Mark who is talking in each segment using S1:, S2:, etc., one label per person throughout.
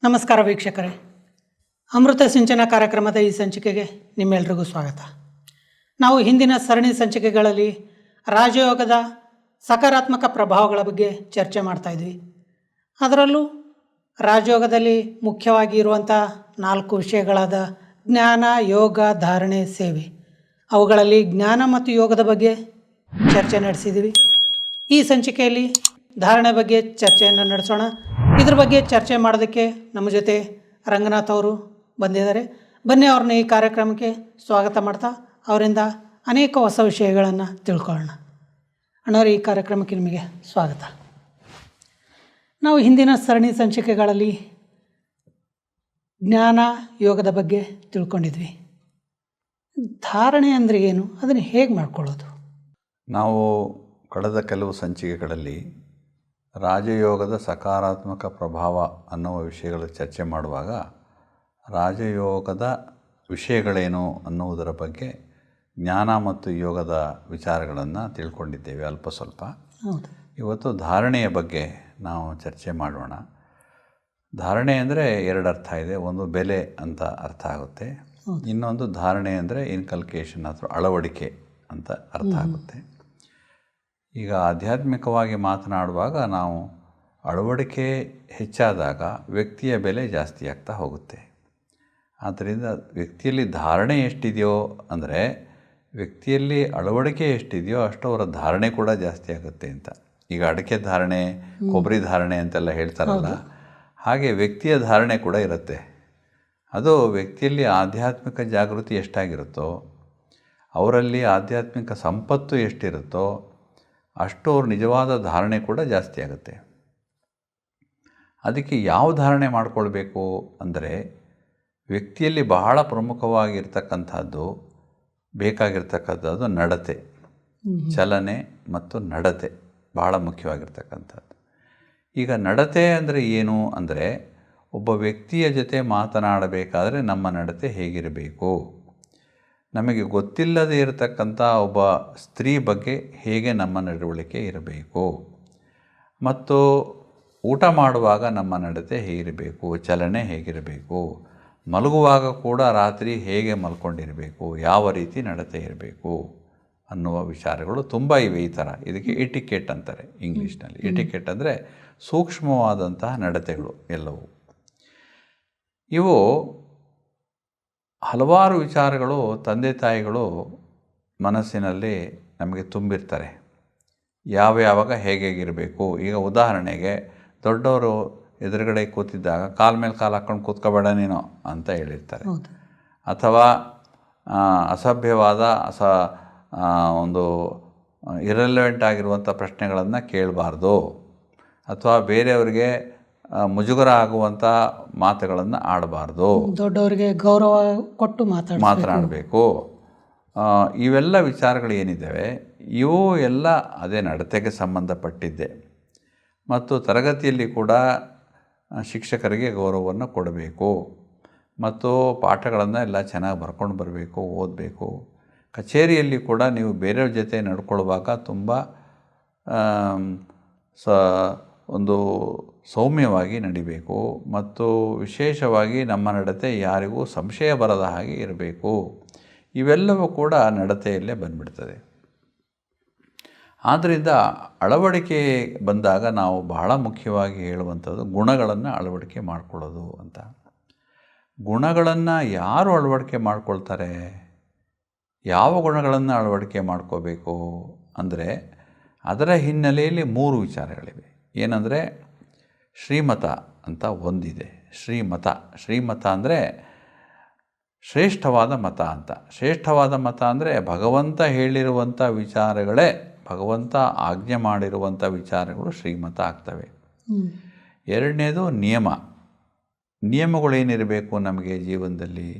S1: ನಮಸ್ಕಾರ ವೀಕ್ಷಕರೇ, ಅಮೃತ ಸಿಂಚನ ಕಾರ್ಯಕ್ರಮದ ಈ ಸಂಚಿಕೆಗೆ ನಿಮ್ಮೆಲ್ರಿಗೂ ಸ್ವಾಗತ. ನಾವು ಹಿಂದಿನ ಸರಣಿ ಸಂಚಿಕೆಗಳಲ್ಲಿ ರಾಜಯೋಗದ ಸಕಾರಾತ್ಮಕ ಪ್ರಭಾವಗಳ ಬಗ್ಗೆ ಚರ್ಚೆ ಮಾಡ್ತಾಯಿದ್ವಿ. ಅದರಲ್ಲೂ ರಾಜಯೋಗದಲ್ಲಿ ಮುಖ್ಯವಾಗಿ ಇರುವಂಥ 4 ವಿಷಯಗಳಾದ ಜ್ಞಾನ, ಯೋಗ, ಧಾರಣೆ, ಸೇವೆ. ಅವುಗಳಲ್ಲಿ ಜ್ಞಾನ ಮತ್ತು ಯೋಗದ ಬಗ್ಗೆ ಚರ್ಚೆ ನಡೆಸಿದ್ವಿ. ಈ ಸಂಚಿಕೆಯಲ್ಲಿ ಧಾರಣೆ ಬಗ್ಗೆ ಚರ್ಚೆಯನ್ನು ನಡೆಸೋಣ. ಇದ್ರ ಬಗ್ಗೆ ಚರ್ಚೆ ಮಾಡೋದಕ್ಕೆ ನಮ್ಮ ಜೊತೆ ರಂಗನಾಥ್ ಅವರು ಬಂದಿದ್ದಾರೆ. ಬನ್ನಿ ಅವ್ರನ್ನ ಈ ಕಾರ್ಯಕ್ರಮಕ್ಕೆ ಸ್ವಾಗತ ಮಾಡ್ತಾ ಅವರಿಂದ ಅನೇಕ ಹೊಸ ವಿಷಯಗಳನ್ನು ತಿಳ್ಕೊಳ್ಳೋಣ. ಅಣ್ಣವ್ರೆ, ಈ ಕಾರ್ಯಕ್ರಮಕ್ಕೆ ನಿಮಗೆ ಸ್ವಾಗತ. ನಾವು ಹಿಂದಿನ ಸರಣಿ ಸಂಚಿಕೆಗಳಲ್ಲಿ ಜ್ಞಾನ, ಯೋಗದ ಬಗ್ಗೆ ತಿಳ್ಕೊಂಡಿದ್ವಿ. ಧಾರಣೆ ಅಂದರೆ ಏನು, ಅದನ್ನು ಹೇಗೆ ಮಾಡ್ಕೊಳ್ಳೋದು?
S2: ನಾವು ಕಳೆದ ಕೆಲವು ಸಂಚಿಕೆಗಳಲ್ಲಿ ರಾಜಯೋಗದ ಸಕಾರಾತ್ಮಕ ಪ್ರಭಾವ ಅನ್ನುವ ವಿಷಯಗಳ ಚರ್ಚೆ ಮಾಡುವಾಗ ರಾಜಯೋಗದ ವಿಷಯಗಳೇನು ಅನ್ನುವುದರ ಬಗ್ಗೆ ಜ್ಞಾನ ಮತ್ತು ಯೋಗದ ವಿಚಾರಗಳನ್ನು ತಿಳ್ಕೊಂಡಿದ್ದೇವೆ ಅಲ್ಪ ಸ್ವಲ್ಪ. ಇವತ್ತು ಧಾರಣೆಯ ಬಗ್ಗೆ ನಾವು ಚರ್ಚೆ ಮಾಡೋಣ. ಧಾರಣೆ ಅಂದರೆ 2 ಅರ್ಥ ಇದೆ. ಒಂದು ಬೆಲೆ ಅಂತ ಅರ್ಥ ಆಗುತ್ತೆ, ಇನ್ನೊಂದು ಧಾರಣೆ ಅಂದರೆ ಇನ್ಕಲ್ಕೇಶನ್ ಅಥವಾ ಅಳವಡಿಕೆ ಅಂತ ಅರ್ಥ ಆಗುತ್ತೆ. ಈಗ ಆಧ್ಯಾತ್ಮಿಕವಾಗಿ ಮಾತನಾಡುವಾಗ ನಾವು ಅಳವಡಿಕೆ ಹೆಚ್ಚಾದಾಗ ವ್ಯಕ್ತಿಯ ಬೆಲೆ ಜಾಸ್ತಿ ಆಗ್ತಾ ಹೋಗುತ್ತೆ. ಆದ್ದರಿಂದ ವ್ಯಕ್ತಿಯಲ್ಲಿ ಧಾರಣೆ ಎಷ್ಟಿದೆಯೋ ಅಂದರೆ ವ್ಯಕ್ತಿಯಲ್ಲಿ ಅಳವಡಿಕೆ ಎಷ್ಟಿದೆಯೋ ಅಷ್ಟು ಅವರ ಧಾರಣೆ ಕೂಡ ಜಾಸ್ತಿ ಆಗುತ್ತೆ ಅಂತ. ಈಗ ಅಡಿಕೆ ಧಾರಣೆ, ಕೊಬ್ಬರಿ ಧಾರಣೆ ಅಂತೆಲ್ಲ ಹೇಳ್ತಾರಲ್ಲ, ಹಾಗೆ ವ್ಯಕ್ತಿಯ ಧಾರಣೆ ಕೂಡ ಇರುತ್ತೆ. ಅದು ವ್ಯಕ್ತಿಯಲ್ಲಿ ಆಧ್ಯಾತ್ಮಿಕ ಜಾಗೃತಿ ಎಷ್ಟಾಗಿರುತ್ತೋ, ಅವರಲ್ಲಿ ಆಧ್ಯಾತ್ಮಿಕ ಸಂಪತ್ತು ಎಷ್ಟಿರುತ್ತೋ ಅಷ್ಟು ಅವ್ರ ನಿಜವಾದ ಧಾರಣೆ ಕೂಡ ಜಾಸ್ತಿ ಆಗುತ್ತೆ. ಅದಕ್ಕೆ ಯಾವ ಧಾರಣೆ ಮಾಡಿಕೊಳ್ಬೇಕು ಅಂದರೆ ವ್ಯಕ್ತಿಯಲ್ಲಿ ಬಹಳ ಪ್ರಮುಖವಾಗಿರ್ತಕ್ಕಂಥದ್ದು ಬೇಕಾಗಿರ್ತಕ್ಕಂಥದ್ದು ನಡತೆ, ಚಲನೆ ಮತ್ತು ನಡತೆ ಬಹಳ ಮುಖ್ಯವಾಗಿರ್ತಕ್ಕಂಥದ್ದು. ಈಗ ನಡತೆ ಅಂದರೆ ಏನು ಅಂದರೆ ಒಬ್ಬ ವ್ಯಕ್ತಿಯ ಜೊತೆ ಮಾತನಾಡಬೇಕಾದ್ರೆ ನಮ್ಮ ನಡತೆ ಹೇಗಿರಬೇಕು, ನಮಗೆ ಗೊತ್ತಿಲ್ಲದೆ ಇರತಕ್ಕಂಥ ಒಬ್ಬ ಸ್ತ್ರೀ ಬಗ್ಗೆ ಹೇಗೆ ನಮ್ಮ ನಡವಳಿಕೆ ಇರಬೇಕು, ಮತ್ತು ಊಟ ಮಾಡುವಾಗ ನಮ್ಮ ನಡತೆ ಹೇಗಿರಬೇಕು, ಚಲನೆ ಹೇಗಿರಬೇಕು, ಮಲಗುವಾಗ ಕೂಡ ರಾತ್ರಿ ಹೇಗೆ ಮಲ್ಕೊಂಡಿರಬೇಕು, ಯಾವ ರೀತಿ ನಡತೆ ಇರಬೇಕು ಅನ್ನುವ ವಿಚಾರಗಳು ತುಂಬ ಇವೆ. ಈ ಥರ ಇದಕ್ಕೆ ಎಟಿಕೆಟ್ ಅಂತಾರೆ ಇಂಗ್ಲೀಷ್ನಲ್ಲಿ. ಎಟಿಕೆಟ್ ಅಂದರೆ ಸೂಕ್ಷ್ಮವಾದಂತಹ ನಡತೆಗಳು ಎಲ್ಲವೂ. ಇವು ಹಲವಾರು ವಿಚಾರಗಳು ತಂದೆ ತಾಯಿಗಳು ಮನಸ್ಸಿನಲ್ಲಿ ನಮಗೆ ತುಂಬಿರ್ತಾರೆ. ಯಾವಾಗ ಹೇಗಿರಬೇಕು. ಈಗ ಉದಾಹರಣೆಗೆ ದೊಡ್ಡವರು ಎದುರುಗಡೆ ಕೂತಿದ್ದಾಗ ಕಾಲ ಮೇಲೆ ಕಾಲು ಹಾಕ್ಕೊಂಡು ಕೂತ್ಕೋಬೇಡ ನೀನು ಅಂತ ಹೇಳಿರ್ತಾರೆ. ಅಥವಾ ಅಸಭ್ಯವಾದ ಒಂದು ಇರೆಲೆವೆಂಟ್ ಆಗಿರುವಂಥ ಪ್ರಶ್ನೆಗಳನ್ನು ಕೇಳಬಾರ್ದು, ಅಥವಾ ಬೇರೆಯವರಿಗೆ ಮುಜುಗರ ಆಗುವಂಥ ಮಾತುಗಳನ್ನು ಆಡಬಾರ್ದು,
S1: ದೊಡ್ಡವರಿಗೆ ಗೌರವ ಕೊಟ್ಟು ಮಾತನಾಡಬೇಕು.
S2: ಇವೆಲ್ಲ ವಿಚಾರಗಳು ಏನಿದ್ದಾವೆ ಇವು ಎಲ್ಲ ಅದೇ ನಡತೆಗೆ ಸಂಬಂಧಪಟ್ಟಿದ್ದೆ. ಮತ್ತು ತರಗತಿಯಲ್ಲಿ ಕೂಡ ಶಿಕ್ಷಕರಿಗೆ ಗೌರವವನ್ನು ಕೊಡಬೇಕು, ಮತ್ತು ಪಾಠಗಳನ್ನು ಎಲ್ಲ ಚೆನ್ನಾಗಿ ಬರ್ಕೊಂಡು ಬರಬೇಕು, ಓದಬೇಕು. ಕಚೇರಿಯಲ್ಲಿ ಕೂಡ ನೀವು ಬೇರೆಯವ್ರ ಜೊತೆ ನಡ್ಕೊಳ್ಳುವಾಗ ತುಂಬ ಒಂದು ಸೌಮ್ಯವಾಗಿ ನಡಿಬೇಕು, ಮತ್ತು ವಿಶೇಷವಾಗಿ ನಮ್ಮ ನಡತೆ ಯಾರಿಗೂ ಸಂಶಯ ಬರದ ಹಾಗೆ ಇರಬೇಕು. ಇವೆಲ್ಲವೂ ಕೂಡ ನಡತೆಯಲ್ಲೇ ಬಂದ್ಬಿಡ್ತದೆ. ಆದ್ದರಿಂದ ಅಳವಡಿಕೆ ಬಂದಾಗ ನಾವು ಬಹಳ ಮುಖ್ಯವಾಗಿ ಹೇಳುವಂಥದ್ದು ಗುಣಗಳನ್ನು ಅಳವಡಿಕೆ ಮಾಡಿಕೊಳ್ಳೋದು ಅಂತ. ಗುಣಗಳನ್ನು ಯಾರು ಅಳವಡಿಕೆ ಮಾಡ್ಕೊಳ್ತಾರೆ, ಯಾವ ಗುಣಗಳನ್ನು ಅಳವಡಿಕೆ ಮಾಡ್ಕೋಬೇಕು ಅಂದರೆ ಅದರ ಹಿನ್ನೆಲೆಯಲ್ಲಿ 3 ವಿಚಾರಗಳಿವೆ. ಏನಂದರೆ ಶ್ರೀಮತ ಅಂತ ಒಂದಿದೆ. ಶ್ರೀಮತ ಅಂದರೆ ಶ್ರೇಷ್ಠವಾದ ಮತ ಅಂತ. ಶ್ರೇಷ್ಠವಾದ ಮತ ಅಂದರೆ ಭಗವಂತ ಹೇಳಿರುವಂಥ ವಿಚಾರಗಳೇ, ಭಗವಂತ ಆಜ್ಞೆ ಮಾಡಿರುವಂಥ ವಿಚಾರಗಳು ಶ್ರೀಮತ ಆಗ್ತವೆ. 2ನೇದು ನಿಯಮಗಳೇನಿರಬೇಕು ನಮಗೆ ಜೀವನದಲ್ಲಿ.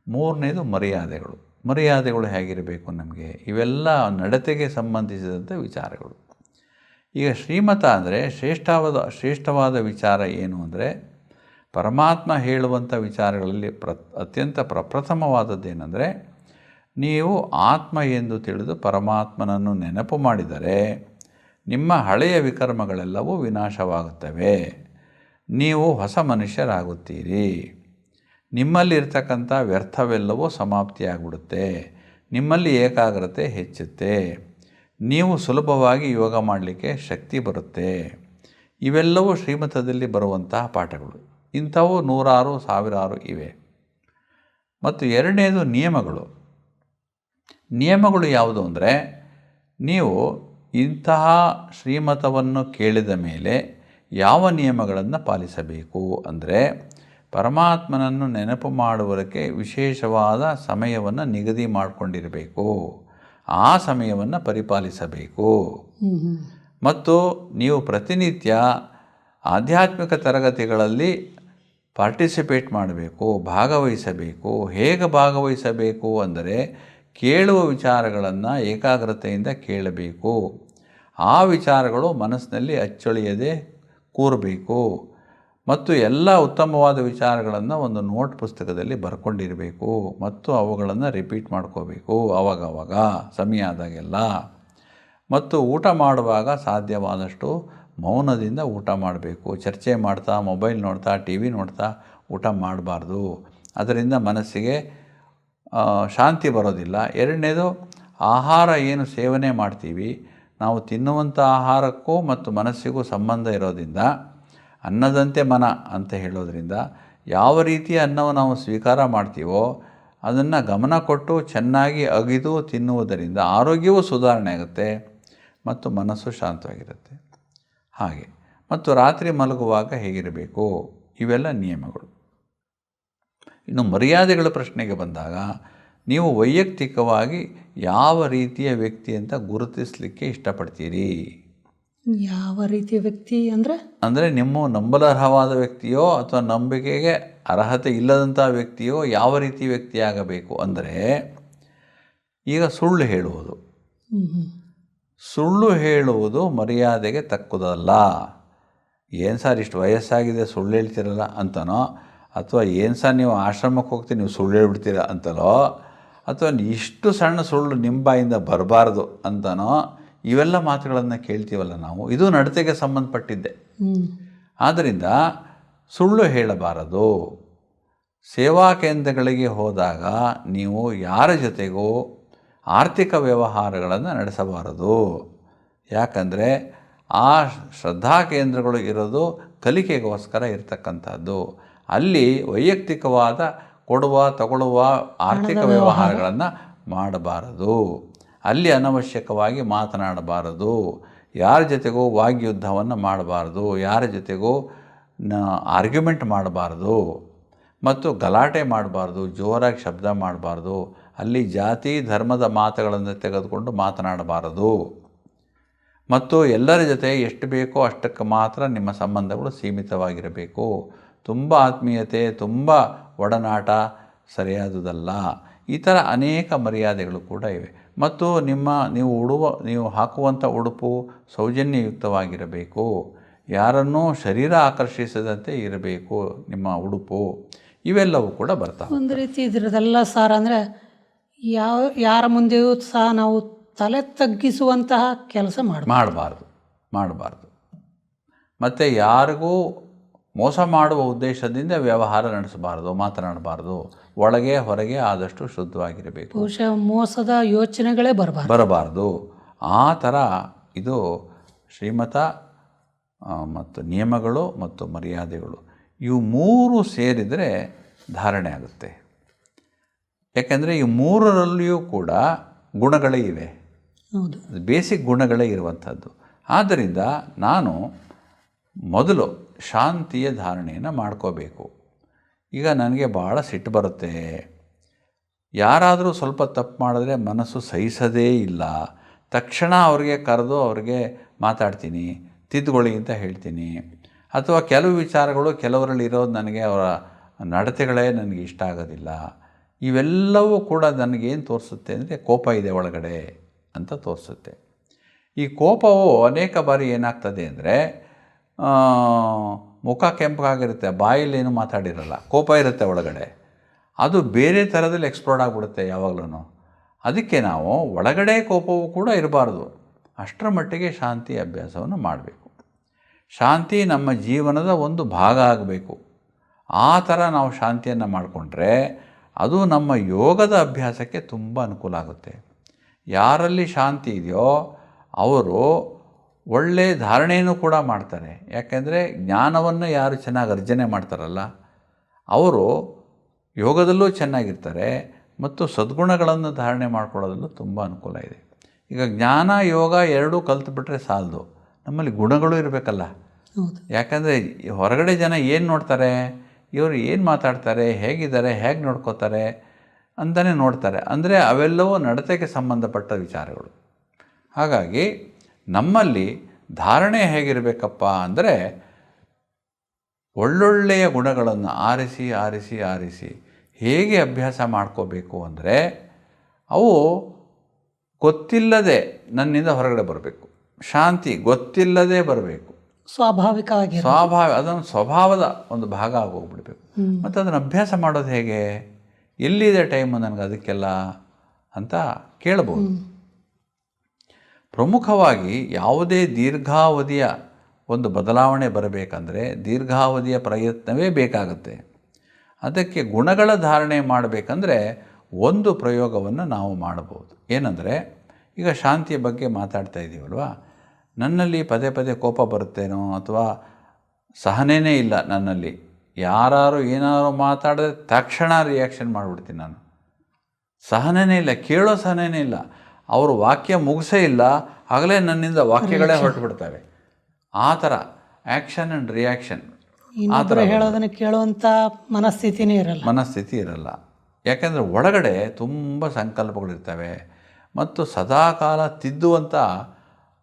S2: 3ನೇದು ಮರ್ಯಾದೆಗಳು ಹೇಗಿರಬೇಕು ನಮಗೆ. ಇವೆಲ್ಲ ನಡತೆಗೆ ಸಂಬಂಧಿಸಿದಂಥ ವಿಚಾರಗಳು. ಈಗ ಶ್ರೀಮತ ಅಂದರೆ ಶ್ರೇಷ್ಠವಾದ ವಿಚಾರ ಏನು ಅಂದರೆ ಪರಮಾತ್ಮ ಹೇಳುವಂಥ ವಿಚಾರಗಳಲ್ಲಿ ಅತ್ಯಂತ ಪ್ರಪ್ರಥಮವಾದದ್ದೇನೆಂದರೆ ನೀವು ಆತ್ಮ ಎಂದು ತಿಳಿದು ಪರಮಾತ್ಮನನ್ನು ನೆನಪು ಮಾಡಿದರೆ ನಿಮ್ಮ ಹಳೆಯ ವಿಕರ್ಮಗಳೆಲ್ಲವೂ ವಿನಾಶವಾಗುತ್ತವೆ. ನೀವು ಹೊಸ ಮನುಷ್ಯರಾಗುತ್ತೀರಿ. ನಿಮ್ಮಲ್ಲಿರ್ತಕ್ಕಂಥ ವ್ಯರ್ಥವೆಲ್ಲವೂ ಸಮಾಪ್ತಿಯಾಗ್ಬಿಡುತ್ತೆ. ನಿಮ್ಮಲ್ಲಿ ಏಕಾಗ್ರತೆ ಹೆಚ್ಚುತ್ತೆ. ನೀವು ಸುಲಭವಾಗಿ ಯೋಗ ಮಾಡಲಿಕ್ಕೆ ಶಕ್ತಿ ಬರುತ್ತೆ. ಇವೆಲ್ಲವೂ ಶ್ರೀಮತದಲ್ಲಿ ಬರುವಂತಹ ಪಾಠಗಳು. ಇಂಥವು ನೂರಾರು ಸಾವಿರಾರು ಇವೆ. ಮತ್ತು ಎರಡನೇದು ನಿಯಮಗಳು. ನಿಯಮಗಳು ಯಾವುದು ಅಂದರೆ, ನೀವು ಇಂತಹ ಶ್ರೀಮತವನ್ನು ಕೇಳಿದ ಮೇಲೆ ಯಾವ ನಿಯಮಗಳನ್ನು ಪಾಲಿಸಬೇಕು ಅಂದರೆ, ಪರಮಾತ್ಮನನ್ನು ನೆನಪು ಮಾಡುವುದಕ್ಕೆ ವಿಶೇಷವಾದ ಸಮಯವನ್ನು ನಿಗದಿ ಮಾಡಿಕೊಂಡಿರಬೇಕು. ಆ ಸಮಯವನ್ನು ಪರಿಪಾಲಿಸಬೇಕು. ಮತ್ತು ನೀವು ಪ್ರತಿನಿತ್ಯ ಆಧ್ಯಾತ್ಮಿಕ ತರಗತಿಗಳಲ್ಲಿ ಪಾರ್ಟಿಸಿಪೇಟ್ ಮಾಡಬೇಕು, ಭಾಗವಹಿಸಬೇಕು. ಹೇಗೆ ಭಾಗವಹಿಸಬೇಕು ಅಂದರೆ, ಕೇಳುವ ವಿಚಾರಗಳನ್ನು ಏಕಾಗ್ರತೆಯಿಂದ ಕೇಳಬೇಕು. ಆ ವಿಚಾರಗಳು ಮನಸ್ಸಿನಲ್ಲಿ ಅಚ್ಚಳಿಯದೆ ಕೂರಬೇಕು. ಮತ್ತು ಎಲ್ಲ ಉತ್ತಮವಾದ ವಿಚಾರಗಳನ್ನು ಒಂದು ನೋಟ್ ಪುಸ್ತಕದಲ್ಲಿ ಬರ್ಕೊಂಡಿರಬೇಕು. ಮತ್ತು ಅವುಗಳನ್ನು ರಿಪೀಟ್ ಮಾಡ್ಕೋಬೇಕು ಆವಾಗವಾಗ, ಸಮಯ ಆದಾಗೆಲ್ಲ. ಮತ್ತು ಊಟ ಮಾಡುವಾಗ ಸಾಧ್ಯವಾದಷ್ಟು ಮೌನದಿಂದ ಊಟ ಮಾಡಬೇಕು. ಚರ್ಚೆ ಮಾಡ್ತಾ, ಮೊಬೈಲ್ ನೋಡ್ತಾ, ಟಿ ವಿ ನೋಡ್ತಾ ಊಟ ಮಾಡಬಾರ್ದು. ಅದರಿಂದ ಮನಸ್ಸಿಗೆ ಶಾಂತಿ ಬರೋದಿಲ್ಲ. ಎರಡನೇದು, ಆಹಾರ ಏನು ಸೇವನೆ ಮಾಡ್ತೀವಿ, ನಾವು ತಿನ್ನುವಂಥ ಆಹಾರಕ್ಕೂ ಮತ್ತು ಮನಸ್ಸಿಗೂ ಸಂಬಂಧ ಇರೋದ್ರಿಂದ, ಅನ್ನದಂತೆ ಮನ ಅಂತ ಹೇಳೋದ್ರಿಂದ, ಯಾವ ರೀತಿಯ ಅನ್ನವನ್ನು ನಾವು ಸ್ವೀಕಾರ ಮಾಡ್ತೀವೋ ಅದನ್ನು ಗಮನ ಕೊಟ್ಟು ಚೆನ್ನಾಗಿ ಅಗಿದು ತಿನ್ನುವುದರಿಂದ ಆರೋಗ್ಯವೂ ಸುಧಾರಣೆ ಆಗುತ್ತೆ ಮತ್ತು ಮನಸ್ಸು ಶಾಂತವಾಗಿರುತ್ತೆ. ಹಾಗೆ ಮತ್ತು ರಾತ್ರಿ ಮಲಗುವಾಗ ಹೇಗಿರಬೇಕು, ಇವೆಲ್ಲ ನಿಯಮಗಳು. ಇನ್ನು ಮರ್ಯಾದೆಗಳ ಪ್ರಶ್ನೆಗೆ ಬಂದಾಗ, ನೀವು ವೈಯಕ್ತಿಕವಾಗಿ ಯಾವ ರೀತಿಯ ವ್ಯಕ್ತಿ ಅಂತ ಗುರುತಿಸಲಿಕ್ಕೆ ಇಷ್ಟಪಡ್ತೀರಿ?
S1: ಯಾವ ರೀತಿಯ ವ್ಯಕ್ತಿ
S2: ಅಂದರೆ ನಿಮ್ಮ ನಂಬಲರ್ಹವಾದ ವ್ಯಕ್ತಿಯೋ ಅಥವಾ ನಂಬಿಕೆಗೆ ಅರ್ಹತೆ ಇಲ್ಲದಂಥ ವ್ಯಕ್ತಿಯೋ ಯಾವ ರೀತಿ ವ್ಯಕ್ತಿಯಾಗಬೇಕು ಅಂದರೆ, ಈಗ ಸುಳ್ಳು ಹೇಳುವುದು. ಸುಳ್ಳು ಹೇಳುವುದು ಮರ್ಯಾದೆಗೆ ತಕ್ಕುದಲ್ಲ. ಏನು ಸರ್ ಇಷ್ಟು ವಯಸ್ಸಾಗಿದೆ ಸುಳ್ಳು ಹೇಳ್ತಿರಲ್ಲ ಅಂತನೋ, ಅಥವಾ ಏನು ಸರ್ ನೀವು ಆಶ್ರಮಕ್ಕೆ ಹೋಗ್ತೀರಿ ನೀವು ಸುಳ್ಳು ಹೇಳ್ಬಿಡ್ತೀರ ಅಂತಲೋ, ಅಥವಾ ಇಷ್ಟು ಸಣ್ಣ ಸುಳ್ಳು ನಿಮ್ಮ ಬಾಯಿಂದ ಬರಬಾರ್ದು ಅಂತನೋ, ಇವೆಲ್ಲ ಮಾತುಗಳನ್ನು ಕೇಳ್ತೀವಲ್ಲ ನಾವು. ಇದು ನಡತೆಗೆ ಸಂಬಂಧಪಟ್ಟಿದ್ದೆ. ಆದ್ದರಿಂದ ಸುಳ್ಳು ಹೇಳಬಾರದು. ಸೇವಾ ಕೇಂದ್ರಗಳಿಗೆ ಹೋದಾಗ ನೀವು ಯಾರ ಜೊತೆಗೂ ಆರ್ಥಿಕ ವ್ಯವಹಾರಗಳನ್ನು ನಡೆಸಬಾರದು. ಯಾಕಂದರೆ ಆ ಶ್ರದ್ಧಾ ಕೇಂದ್ರಗಳು ಇರೋದು ಕಲಿಕೆಗೋಸ್ಕರ ಇರತಕ್ಕಂಥದ್ದು. ಅಲ್ಲಿ ವೈಯಕ್ತಿಕವಾದ ಕೊಡುವ ತಗೊಳ್ಳುವ ಆರ್ಥಿಕ ವ್ಯವಹಾರಗಳನ್ನು ಮಾಡಬಾರದು. ಅಲ್ಲಿ ಅನವಶ್ಯಕವಾಗಿ ಮಾತನಾಡಬಾರದು. ಯಾರ ಜೊತೆಗೂ ವಾಗ್ಯುದ್ಧವನ್ನು ಮಾಡಬಾರ್ದು. ಯಾರ ಜೊತೆಗೂ ಆರ್ಗ್ಯುಮೆಂಟ್ ಮಾಡಬಾರ್ದು. ಮತ್ತು ಗಲಾಟೆ ಮಾಡಬಾರ್ದು. ಜೋರಾಗಿ ಶಬ್ದ ಮಾಡಬಾರ್ದು. ಅಲ್ಲಿ ಜಾತಿ ಧರ್ಮದ ಮಾತುಗಳನ್ನು ತೆಗೆದುಕೊಂಡು ಮಾತನಾಡಬಾರದು. ಮತ್ತು ಎಲ್ಲರ ಜೊತೆ ಎಷ್ಟು ಬೇಕೋ ಅಷ್ಟಕ್ಕೆ ಮಾತ್ರ ನಿಮ್ಮ ಸಂಬಂಧಗಳು ಸೀಮಿತವಾಗಿರಬೇಕು. ತುಂಬ ಆತ್ಮೀಯತೆ, ತುಂಬ ಒಡನಾಟ ಸರಿಯಾದುದಲ್ಲ. ಈ ಥರ ಅನೇಕ ಮರ್ಯಾದೆಗಳು ಕೂಡ ಇವೆ. ಮತ್ತು ನೀವು ಹಾಕುವಂಥ ಉಡುಪು ಸೌಜನ್ಯಯುಕ್ತವಾಗಿರಬೇಕು. ಯಾರನ್ನೂ ಶರೀರ ಆಕರ್ಷಿಸದಂತೆ ಇರಬೇಕು ನಿಮ್ಮ ಉಡುಪು. ಇವೆಲ್ಲವೂ ಕೂಡ ಬರ್ತಾವೆ.
S1: ಒಂದು ರೀತಿ ಇದ್ರದೆಲ್ಲ ಸಾರ್ ಅಂದರೆ, ಯಾರ ಮುಂದೆಯೂ ಸಹ ನಾವು ತಲೆ ತಗ್ಗಿಸುವಂತಹ ಕೆಲಸ
S2: ಮಾಡಬಾರ್ದು. ಮತ್ತು ಯಾರಿಗೂ ಮೋಸ ಮಾಡುವ ಉದ್ದೇಶದಿಂದ ವ್ಯವಹಾರ ನಡೆಸಬಾರ್ದು, ಮಾತನಾಡಬಾರ್ದು. ಒಳಗೆ ಹೊರಗೆ ಆದಷ್ಟು ಶುದ್ಧವಾಗಿರಬೇಕು.
S1: ಬಹುಶಃ ಮೋಸದ ಯೋಚನೆಗಳೇ
S2: ಬರಬಾರ್ದು. ಆ ಥರ ಇದು ಶ್ರೀಮತ ಮತ್ತು ನಿಯಮಗಳು ಮತ್ತು ಮರ್ಯಾದೆಗಳು ಇವು ಮೂರು ಸೇರಿದರೆ ಧಾರಣೆ ಆಗುತ್ತೆ. ಯಾಕೆಂದರೆ ಈ ಮೂರರಲ್ಲಿಯೂ ಕೂಡ ಗುಣಗಳೇ ಇವೆ.
S1: ಹೌದು,
S2: ಬೇಸಿಕ್ ಗುಣಗಳೇ ಇರುವಂಥದ್ದು. ಆದ್ದರಿಂದ ನಾನು ಮೊದಲು ಶಾಂತಿಯ ಧಾರಣೆಯನ್ನು ಮಾಡ್ಕೋಬೇಕು. ಈಗ ನನಗೆ ಭಾಳ ಸಿಟ್ಟು ಬರುತ್ತೆ. ಯಾರಾದರೂ ಸ್ವಲ್ಪ ತಪ್ಪು ಮಾಡಿದ್ರೆ ಮನಸ್ಸು ಸಹಿಸೋದೇ ಇಲ್ಲ. ತಕ್ಷಣ ಅವ್ರಿಗೆ ಕರೆದು ಅವ್ರಿಗೆ ಮಾತಾಡ್ತೀನಿ, ತಿದ್ದುಕೊಳ್ಳಿ ಅಂತ ಹೇಳ್ತೀನಿ. ಅಥವಾ ಕೆಲವು ವಿಚಾರಗಳು ಕೆಲವರಲ್ಲಿ ಇರೋದು ನನಗೆ ಅವರ ನಡತೆಗಳೇ ನನಗೆ ಇಷ್ಟ ಆಗೋದಿಲ್ಲ. ಇವೆಲ್ಲವೂ ಕೂಡ ನನಗೇನು ತೋರಿಸುತ್ತೆ ಅಂದರೆ ಕೋಪ ಇದೆ ಒಳಗಡೆ ಅಂತ ತೋರಿಸುತ್ತೆ. ಈ ಕೋಪವು ಅನೇಕ ಬಾರಿ ಏನಾಗ್ತದೆ ಅಂದರೆ ಮುಖ ಕೆಂಪಾಗಿರುತ್ತೆ, ಬಾಯಲ್ಲೇನು ಮಾತಾಡಿರಲ್ಲ, ಕೋಪ ಇರುತ್ತೆ ಒಳಗಡೆ. ಅದು ಬೇರೆ ಥರದಲ್ಲಿ ಎಕ್ಸ್ಪ್ಲೋರ್ಡ್ ಆಗಿಬಿಡುತ್ತೆ ಯಾವಾಗಲೂ. ಅದಕ್ಕೆ ನಾವು ಒಳಗಡೆ ಕೋಪವೂ ಕೂಡ ಇರಬಾರ್ದು. ಅಷ್ಟರ ಮಟ್ಟಿಗೆ ಶಾಂತಿ ಅಭ್ಯಾಸವನ್ನು ಮಾಡಬೇಕು. ಶಾಂತಿ ನಮ್ಮ ಜೀವನದ ಒಂದು ಭಾಗ ಆಗಬೇಕು. ಆ ಥರ ನಾವು ಶಾಂತಿಯನ್ನು ಮಾಡಿಕೊಂಡ್ರೆ ಅದು ನಮ್ಮ ಯೋಗದ ಅಭ್ಯಾಸಕ್ಕೆ ತುಂಬ ಅನುಕೂಲ ಆಗುತ್ತೆ. ಯಾರಲ್ಲಿ ಶಾಂತಿ ಇದೆಯೋ ಅವರು ಒಳ್ಳೆಯ ಧಾರಣೆಯನ್ನು ಕೂಡ ಮಾಡ್ತಾರೆ. ಯಾಕೆಂದರೆ ಜ್ಞಾನವನ್ನು ಯಾರು ಚೆನ್ನಾಗಿ ಅರ್ಜನೆ ಮಾಡ್ತಾರಲ್ಲ ಅವರು ಯೋಗದಲ್ಲೂ ಚೆನ್ನಾಗಿರ್ತಾರೆ ಮತ್ತು ಸದ್ಗುಣಗಳನ್ನು ಧಾರಣೆ ಮಾಡ್ಕೊಳ್ಳೋದಲ್ಲೂ ತುಂಬ ಅನುಕೂಲ ಇದೆ. ಈಗ ಜ್ಞಾನ ಯೋಗ ಎರಡೂ ಕಲ್ತ್ಬಿಟ್ರೆ ಸಾಲದು, ನಮ್ಮಲ್ಲಿ ಗುಣಗಳು ಇರಬೇಕಲ್ಲ. ಯಾಕಂದರೆ ಹೊರಗಡೆ ಜನ ಏನು ನೋಡ್ತಾರೆ, ಇವರು ಏನು ಮಾತಾಡ್ತಾರೆ, ಹೇಗಿದ್ದಾರೆ, ಹೇಗೆ ನೋಡ್ಕೋತಾರೆ ಅಂತಲೇ ನೋಡ್ತಾರೆ. ಅಂದರೆ ಅವೆಲ್ಲವೂ ನಡತೆಗೆ ಸಂಬಂಧಪಟ್ಟ ವಿಚಾರಗಳು. ಹಾಗಾಗಿ ನಮ್ಮಲ್ಲಿ ಧಾರಣೆ ಹೇಗಿರಬೇಕಪ್ಪ ಅಂದರೆ ಒಳ್ಳೊಳ್ಳೆಯ ಗುಣಗಳನ್ನು ಆರಿಸಿ ಆರಿಸಿ ಆರಿಸಿ ಹೇಗೆ ಅಭ್ಯಾಸ ಮಾಡ್ಕೋಬೇಕು ಅಂದರೆ ಅವು ಗೊತ್ತಿಲ್ಲದೆ ನನ್ನಿಂದ ಹೊರಗಡೆ ಬರಬೇಕು. ಶಾಂತಿ ಗೊತ್ತಿಲ್ಲದೆ ಬರಬೇಕು,
S1: ಸ್ವಾಭಾವಿಕವಾಗಿ
S2: ಅದನ್ನು ಸ್ವಭಾವದ ಒಂದು ಭಾಗ ಆಗೋಗ್ಬಿಡ್ಬೇಕು. ಮತ್ತು ಅದನ್ನು ಅಭ್ಯಾಸ ಮಾಡೋದು ಹೇಗೆ, ಎಲ್ಲಿದೆ ಟೈಮು ನನಗೆ ಅದಕ್ಕೆಲ್ಲ ಅಂತ ಕೇಳ್ಬೋದು. ಪ್ರಮುಖವಾಗಿ ಯಾವುದೇ ದೀರ್ಘಾವಧಿಯ ಒಂದು ಬದಲಾವಣೆ ಬರಬೇಕಂದ್ರೆ ದೀರ್ಘಾವಧಿಯ ಪ್ರಯತ್ನವೇ ಬೇಕಾಗುತ್ತೆ. ಅದಕ್ಕೆ ಗುಣಗಳ ಧಾರಣೆ ಮಾಡಬೇಕಂದ್ರೆ ಒಂದು ಪ್ರಯೋಗವನ್ನು ನಾವು ಮಾಡಬಹುದು. ಏನಂದರೆ, ಈಗ ಶಾಂತಿಯ ಬಗ್ಗೆ ಮಾತಾಡ್ತಾ ಇದ್ದೀವಲ್ವ, ನನ್ನಲ್ಲಿ ಪದೇ ಪದೇ ಕೋಪ ಬರುತ್ತೇನೋ ಅಥವಾ ಸಹನೆಯೇ ಇಲ್ಲ ನನ್ನಲ್ಲಿ. ಯಾರು ಏನಾರು ಮಾತಾಡಿದ್ರೆ ತಕ್ಷಣ ರಿಯಾಕ್ಷನ್ ಮಾಡಿಬಿಡ್ತೀನಿ ನಾನು. ಸಹನೆಯೇ ಇಲ್ಲ, ಕೇಳೋ ಸಹನೆಯೇ ಇಲ್ಲ. ಅವರು ವಾಕ್ಯ ಮುಗಿಸೇ ಇಲ್ಲ ಆಗಲೇ ನನ್ನಿಂದ ವಾಕ್ಯಗಳೇ ಹೊರಟುಬಿಡ್ತವೆ. ಆ ಥರ ಆ್ಯಕ್ಷನ್ ಆ್ಯಂಡ್ ರಿಯಾಕ್ಷನ್, ಆ ಥರ
S1: ಹೇಳೋದನ್ನು ಕೇಳುವಂಥ ಮನಸ್ಥಿತಿ
S2: ಇರಲ್ಲ. ಯಾಕೆಂದರೆ ಒಳಗಡೆ ತುಂಬ ಸಂಕಲ್ಪಗಳಿರ್ತವೆ ಮತ್ತು ಸದಾಕಾಲ ತಿದ್ದುವಂಥ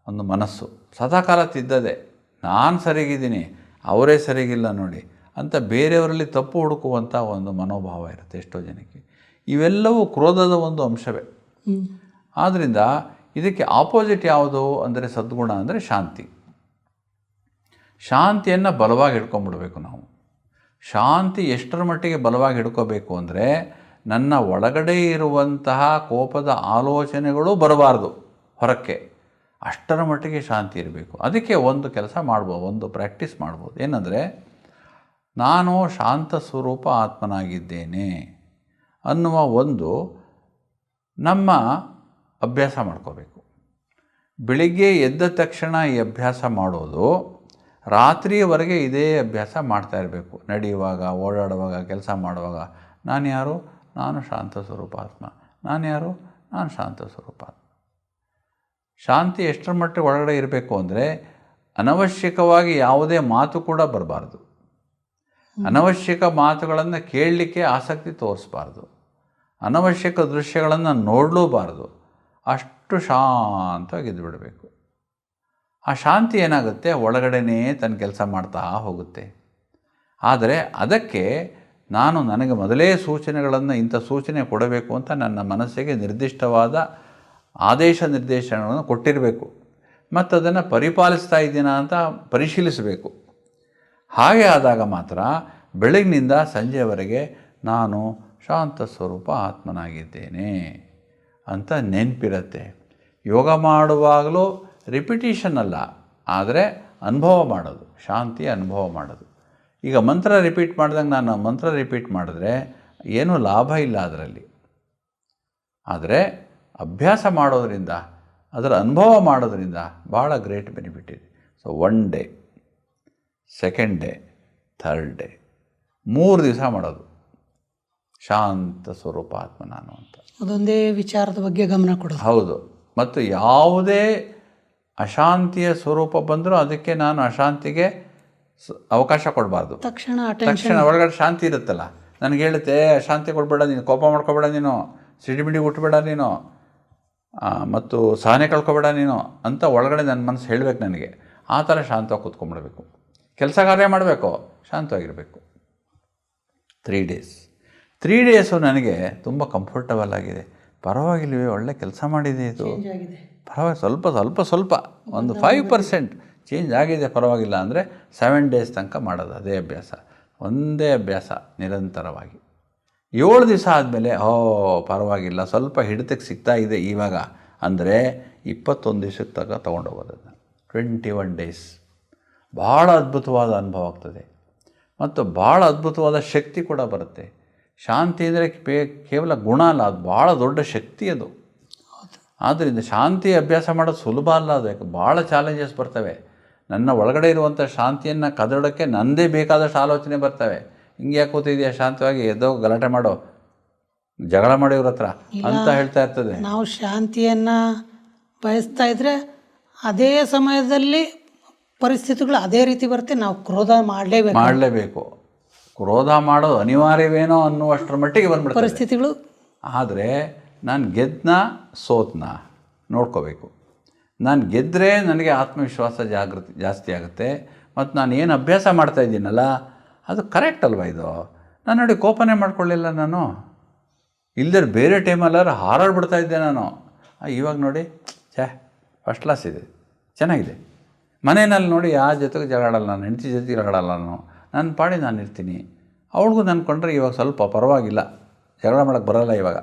S2: ಒಂದು ಮನಸ್ಸು, ಸದಾಕಾಲ ತಿದ್ದದೆ ನಾನು ಸರಿಗಿದ್ದೀನಿ ಅವರೇ ಸರಿಗಿಲ್ಲ ನೋಡಿ ಅಂತ ಬೇರೆಯವರಲ್ಲಿ ತಪ್ಪು ಹುಡುಕುವಂಥ ಒಂದು ಮನೋಭಾವ ಇರುತ್ತೆ ಎಷ್ಟೋ ಜನಕ್ಕೆ. ಇವೆಲ್ಲವೂ ಕ್ರೋಧದ ಒಂದು ಅಂಶವೇ. ಆದ್ದರಿಂದ ಇದಕ್ಕೆ ಆಪೋಸಿಟ್ ಯಾವುದು ಅಂದರೆ ಸದ್ಗುಣ ಅಂದರೆ ಶಾಂತಿ. ಶಾಂತಿಯನ್ನು ಬಲವಾಗಿ ಹಿಡ್ಕೊಂಡ್ಬಿಡ್ಬೇಕು ನಾವು. ಶಾಂತಿ ಎಷ್ಟರ ಮಟ್ಟಿಗೆ ಬಲವಾಗಿ ಹಿಡ್ಕೋಬೇಕು ಅಂದರೆ ನನ್ನ ಒಳಗಡೆ ಇರುವಂತಹ ಕೋಪದ ಆಲೋಚನೆಗಳು ಬರಬಾರ್ದು ಹೊರಕ್ಕೆ, ಅಷ್ಟರ ಮಟ್ಟಿಗೆ ಶಾಂತಿ ಇರಬೇಕು. ಅದಕ್ಕೆ ಒಂದು ಕೆಲಸ ಮಾಡ್ಬೋದು, ಒಂದು ಪ್ರಾಕ್ಟೀಸ್ ಮಾಡ್ಬೋದು. ಏನಂದರೆ, ನಾನು ಶಾಂತ ಸ್ವರೂಪ ಆತ್ಮನಾಗಿದ್ದೇನೆ ಅನ್ನುವ ಒಂದು ನಮ್ಮ ಅಭ್ಯಾಸ ಮಾಡ್ಕೋಬೇಕು. ಬೆಳಿಗ್ಗೆ ಎದ್ದ ತಕ್ಷಣ ಈ ಅಭ್ಯಾಸ ಮಾಡೋದು, ರಾತ್ರಿಯವರೆಗೆ ಇದೇ ಅಭ್ಯಾಸ ಮಾಡ್ತಾ ಇರಬೇಕು. ನಡೆಯುವಾಗ, ಓಡಾಡುವಾಗ, ಕೆಲಸ ಮಾಡುವಾಗ ನಾನು ಯಾರು, ನಾನು ಶಾಂತ ಸ್ವರೂಪ ಆತ್ಮ. ನಾನು ಯಾರು, ನಾನು ಶಾಂತ ಸ್ವರೂಪ ಆತ್ಮ. ಶಾಂತಿ ಎಷ್ಟರ ಮಟ್ಟಿಗೆ ಒಳಗಡೆ ಇರಬೇಕು ಅಂದರೆ ಅನವಶ್ಯಕವಾಗಿ ಯಾವುದೇ ಮಾತು ಕೂಡ ಬರಬಾರ್ದು. ಅನವಶ್ಯಕ ಮಾತುಗಳನ್ನು ಕೇಳಲಿಕ್ಕೆ ಆಸಕ್ತಿ ತೋರಿಸಬಾರ್ದು. ಅನವಶ್ಯಕ ದೃಶ್ಯಗಳನ್ನು ನೋಡಲೂಬಾರ್ದು. ಅಷ್ಟು ಶಾಂತವಾಗಿದ್ದು ಬಿಡಬೇಕು. ಆ ಶಾಂತಿ ಏನಾಗುತ್ತೆ, ಒಳಗಡೆನೇ ತನ್ನ ಕೆಲಸ ಮಾಡ್ತಾ ಹೋಗುತ್ತೆ. ಆದರೆ ಅದಕ್ಕೆ ನಾನು ನನಗೆ ಮೊದಲೇ ಸೂಚನೆಗಳನ್ನು, ಇಂಥ ಸೂಚನೆ ಕೊಡಬೇಕು ಅಂತ ನನ್ನ ಮನಸ್ಸಿಗೆ ನಿರ್ದಿಷ್ಟವಾದ ಆದೇಶ ನಿರ್ದೇಶನಗಳನ್ನು ಕೊಟ್ಟಿರಬೇಕು ಮತ್ತು ಅದನ್ನು ಪರಿಪಾಲಿಸ್ತಾ ಇದ್ದೀನಾ ಅಂತ ಪರಿಶೀಲಿಸಬೇಕು. ಹಾಗೆ ಆದಾಗ ಮಾತ್ರ ಬೆಳಗಿನಿಂದ ಸಂಜೆಯವರೆಗೆ ನಾನು ಶಾಂತ ಸ್ವರೂಪ ಆತ್ಮನಾಗಿದ್ದೇನೆ ಅಂತ ನೆನಪಿರುತ್ತೆ. ಯೋಗ ಮಾಡುವಾಗಲೂ ರಿಪಿಟೇಷನ್ ಅಲ್ಲ, ಆದರೆ ಅನುಭವ ಮಾಡೋದು, ಶಾಂತಿ ಅನುಭವ ಮಾಡೋದು. ಈಗ ಮಂತ್ರ ರಿಪೀಟ್ ಮಾಡಿದಂಗೆ ನಾನು ಮಂತ್ರ ರಿಪೀಟ್ ಮಾಡಿದ್ರೆ ಏನೂ ಲಾಭ ಇಲ್ಲ ಅದರಲ್ಲಿ. ಆದರೆ ಅಭ್ಯಾಸ ಮಾಡೋದರಿಂದ, ಅದರ ಅನುಭವ ಮಾಡೋದರಿಂದ ಭಾಳ ಗ್ರೇಟ್ ಬೆನಿಫಿಟ್ ಇದೆ. So 1 day, 2nd day, 3rd day, 3 ದಿವಸ ಮಾಡೋದು ಶಾಂತ ಸ್ವರೂಪ ಆತ್ಮ ನಾನು ಅಂತ.
S1: ಅದೊಂದೇ ವಿಚಾರದ ಬಗ್ಗೆ ಗಮನ ಕೊಡೋದು.
S2: ಹೌದು. ಮತ್ತು ಯಾವುದೇ ಅಶಾಂತಿಯ ಸ್ವರೂಪ ಬಂದರೂ ಅದಕ್ಕೆ ನಾನು ಅಶಾಂತಿಗೆ ಅವಕಾಶ ಕೊಡಬಾರ್ದು. ತಕ್ಷಣ ಒಳಗಡೆ ಶಾಂತಿ ಇರುತ್ತಲ್ಲ, ನನಗೆ ಹೇಳುತ್ತೆ ಶಾಂತಿ ಕೊಡಬೇಡ ನೀನು, ಕೋಪ ಮಾಡ್ಕೋಬೇಡ ನೀನು, ಸಿಡಿಮಿಡಿ ಹುಟ್ಟಬೇಡ ನೀನು, ಮತ್ತು ಸಹನೆ ಕಳ್ಕೊಬೇಡ ನೀನು ಅಂತ ಒಳಗಡೆ ನನ್ನ ಮನಸ್ಸು ಹೇಳಬೇಕು ನನಗೆ. ಆ ಥರ ಶಾಂತವಾಗಿ ಕೂತ್ಕೊಂಡ್ಬಿಡ್ಬೇಕು. ಕೆಲಸ ಕಾರ್ಯ ಮಾಡಬೇಕು, ಶಾಂತವಾಗಿರಬೇಕು. 3 ಡೇಸು ನನಗೆ ತುಂಬ ಕಂಫರ್ಟಬಲ್ ಆಗಿದೆ. ಪರವಾಗಿಲ್ವೇ, ಒಳ್ಳೆ ಕೆಲಸ ಮಾಡಿದೆ ಇದು, ಪರವಾಗಿ ಸ್ವಲ್ಪ ಒಂದು 5% ಚೇಂಜ್ ಆಗಿದೆ, ಪರವಾಗಿಲ್ಲ ಅಂದರೆ 7 ಡೇಸ್ ತನಕ ಮಾಡೋದು ಅದೇ ಅಭ್ಯಾಸ, ಒಂದೇ ಅಭ್ಯಾಸ ನಿರಂತರವಾಗಿ. 7 ದಿವಸ ಆದಮೇಲೆ ಪರವಾಗಿಲ್ಲ, ಸ್ವಲ್ಪ ಹಿಡಿತಕ್ಕೆ ಸಿಗ್ತಾ ಇದೆ ಇವಾಗ ಅಂದರೆ 21 ದಿವಸಕ್ಕೆ ತೊಗೊಂಡೋಗೋದು ಅದನ್ನು. 21 ಡೇಸ್ ಭಾಳ ಅದ್ಭುತವಾದ ಅನುಭವ ಆಗ್ತದೆ ಮತ್ತು ಭಾಳ ಅದ್ಭುತವಾದ ಶಕ್ತಿ ಕೂಡ ಬರುತ್ತೆ. ಶಾಂತಿ ಅಂದರೆ ಕೇವಲ ಗುಣ ಅಲ್ಲ, ಅದು ಭಾಳ ದೊಡ್ಡ ಶಕ್ತಿ ಅದು. ಆದ್ದರಿಂದ ಶಾಂತಿ ಅಭ್ಯಾಸ ಮಾಡೋದು ಸುಲಭ ಅಲ್ಲ, ಅದು ಯಾಕೆ ಭಾಳ ಚಾಲೆಂಜಸ್ ಬರ್ತವೆ. ನನ್ನ ಒಳಗಡೆ ಇರುವಂಥ ಶಾಂತಿಯನ್ನು ಕದಡೋಕ್ಕೆ ನನ್ನದೇ ಬೇಕಾದಷ್ಟು ಆಲೋಚನೆ ಬರ್ತವೆ. ಹಿಂಗೆ ಯಾಕೆ ಕೂತಿದೆಯಾ, ಶಾಂತವಾಗಿ ಎದ್ದೋ ಗಲಾಟೆ ಮಾಡೋ, ಜಗಳ ಮಾಡಿ ಇವ್ರ ಹತ್ರ ಅಂತ ಹೇಳ್ತಾ ಇರ್ತದೆ.
S1: ನಾವು ಶಾಂತಿಯನ್ನು ಬಯಸ್ತಾ ಇದ್ದರೆ ಅದೇ ಸಮಯದಲ್ಲಿ ಪರಿಸ್ಥಿತಿಗಳು ಅದೇ ರೀತಿ ಬರುತ್ತೆ. ನಾವು ಕ್ರೋಧ ಮಾಡಲೇಬೇಕು. ಕ್ರೋಧ ಮಾಡೋದು ಅನಿವಾರ್ಯವೇನೋ ಅನ್ನುವಷ್ಟರ ಮಟ್ಟಿಗೆ ಬಂದ್ಬಿಡ್ತದೆ ಪರಿಸ್ಥಿತಿಗಳು.
S2: ಆದರೆ ನಾನು ಗೆದ್ದನ ಸೋತ್ನ ನೋಡ್ಕೋಬೇಕು. ನಾನು ಗೆದ್ದರೆ ನನಗೆ ಆತ್ಮವಿಶ್ವಾಸ ಜಾಸ್ತಿ ಆಗುತ್ತೆ. ಮತ್ತು ನಾನು ಏನು ಅಭ್ಯಾಸ ಮಾಡ್ತಾಯಿದ್ದೀನಲ್ಲ ಅದು ಕರೆಕ್ಟ್ ಅಲ್ವಾ ಇದು. ನಾನು ನೋಡಿ ಕೋಪನೇ ಮಾಡ್ಕೊಳ್ಳಿಲ್ಲ, ನಾನು ಇಲ್ಲದೆ ಬೇರೆ ಟೈಮಲ್ಲಾರು ಹಾರಾಡ್ಬಿಡ್ತಾ ಇದ್ದೆ ನಾನು. ಇವಾಗ ನೋಡಿ ಫಸ್ಟ್ ಕ್ಲಾಸ್ ಇದೆ, ಚೆನ್ನಾಗಿದೆ. ಮನೆಯಲ್ಲಿ ನೋಡಿ ಯಾರ ಜೊತೆಗೆ ಜಗಳಾಡಲ್ಲ, ನಾನು ಹೆಂಡತಿ ಜೊತೆಗೆ ಜಗಳಾಡಲ್ಲ, ನನ್ನ ಪಾಡಿ ನಾನು ಇರ್ತೀನಿ. ಅವಳಿಗೂ ನಾನು ಕೊಂಡ್ರೆ ಇವಾಗ ಸ್ವಲ್ಪ ಪರವಾಗಿಲ್ಲ, ಜಗಳ ಮಾಡೋಕ್ಕೆ ಬರೋಲ್ಲ ಇವಾಗ.